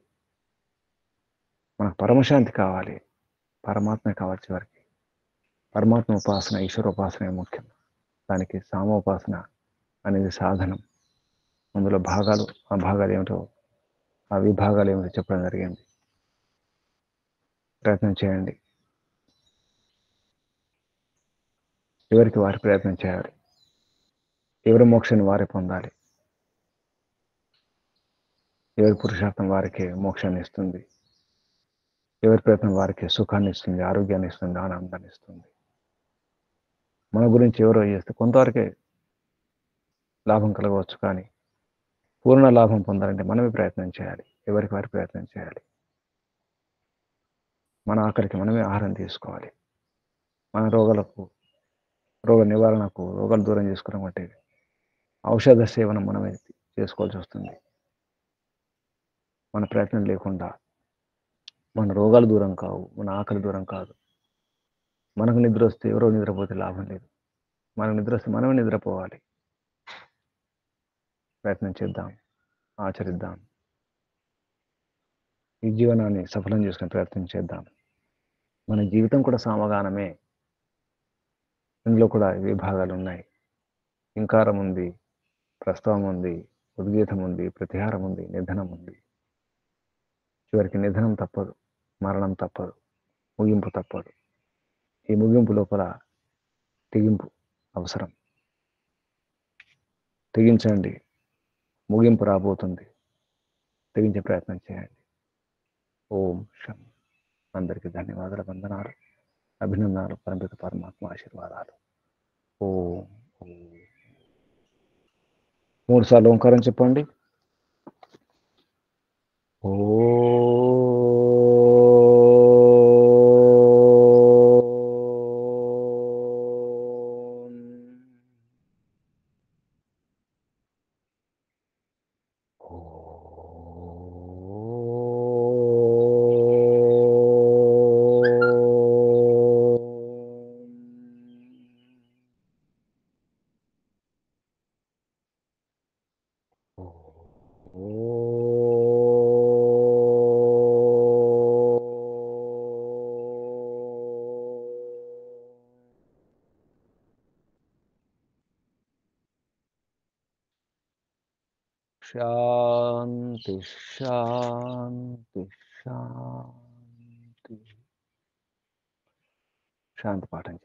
మనకు పరమశాంతి కావాలి, పరమాత్మ కావాలి. చివరికి పరమాత్మ ఉపాసన, ఈశ్వర ఉపాసన ముఖ్యం. దానికి సామోపాసన అనేది సాధనం. అందులో భాగాలు, ఆ భాగాలు ఏమిటో, ఆ విభాగాలు ఏమిటో చెప్పడం జరిగింది. ప్రయత్నం చేయండి. ఎవరికి వారి ప్రయత్నం చేయాలి. ఎవరి మోక్షాన్ని వారే పొందాలి. ఎవరి పురుషార్థం వారికే మోక్షాన్ని ఇస్తుంది. ఎవరి ప్రయత్నం వారికే సుఖాన్ని ఇస్తుంది, ఆరోగ్యాన్ని ఇస్తుంది, ఆనందాన్ని ఇస్తుంది. మన గురించి ఎవరో చేస్తే కొంతవరకే లాభం కలగవచ్చు, కానీ పూర్ణ లాభం పొందాలంటే మనమే ప్రయత్నం చేయాలి. ఎవరికి వారి ప్రయత్నం చేయాలి. మన ఆఖరికి మనమే ఆహారం తీసుకోవాలి. మన రోగాలకు రోగ నివారణకు, రోగాలు దూరం చేసుకోవడం అంటే ఔషధ సేవనం మనమే చేసుకోవాల్సి వస్తుంది. మన ప్రయత్నం లేకుండా మన రోగాలు దూరం కావు, మన ఆకలి దూరం కాదు. మనకు నిద్ర వస్తే ఎవరో నిద్రపోతే లాభం లేదు. మనకు నిద్ర వస్తే మనమే నిద్రపోవాలి. ప్రయత్నం చేద్దాం, ఆచరిద్దాం. ఈ జీవనాన్ని సఫలం చేసుకునే ప్రయత్నం చేద్దాం. మన జీవితం కూడా సామగానమే. ఇందులో కూడా విభాగాలు ఉన్నాయి. ఇంకారం ఉంది, ప్రస్తావం ఉంది, ఉద్గీతం ఉంది, ప్రతిహారం ఉంది, నిధనం ఉంది. చివరికి నిధనం తప్పదు, మరణం తప్పదు, ముగింపు తప్పదు. ఈ ముగింపు లోపల తెగింపు అవసరం. తెగించండి, ముగింపు రాబోతుంది. తెగించే ప్రయత్నం చేయండి. ఓం శం. అందరికీ ధన్యవాదాలు, వందనాలు, అభినందనాలు, పరమపిత పరమాత్మ ఆశీర్వాదాలు. ఓం. 3 సార్లు ఓంకారం చెప్పండి. ఓ శాంతి శాంతి శాంతి. శాంతి పాఠం.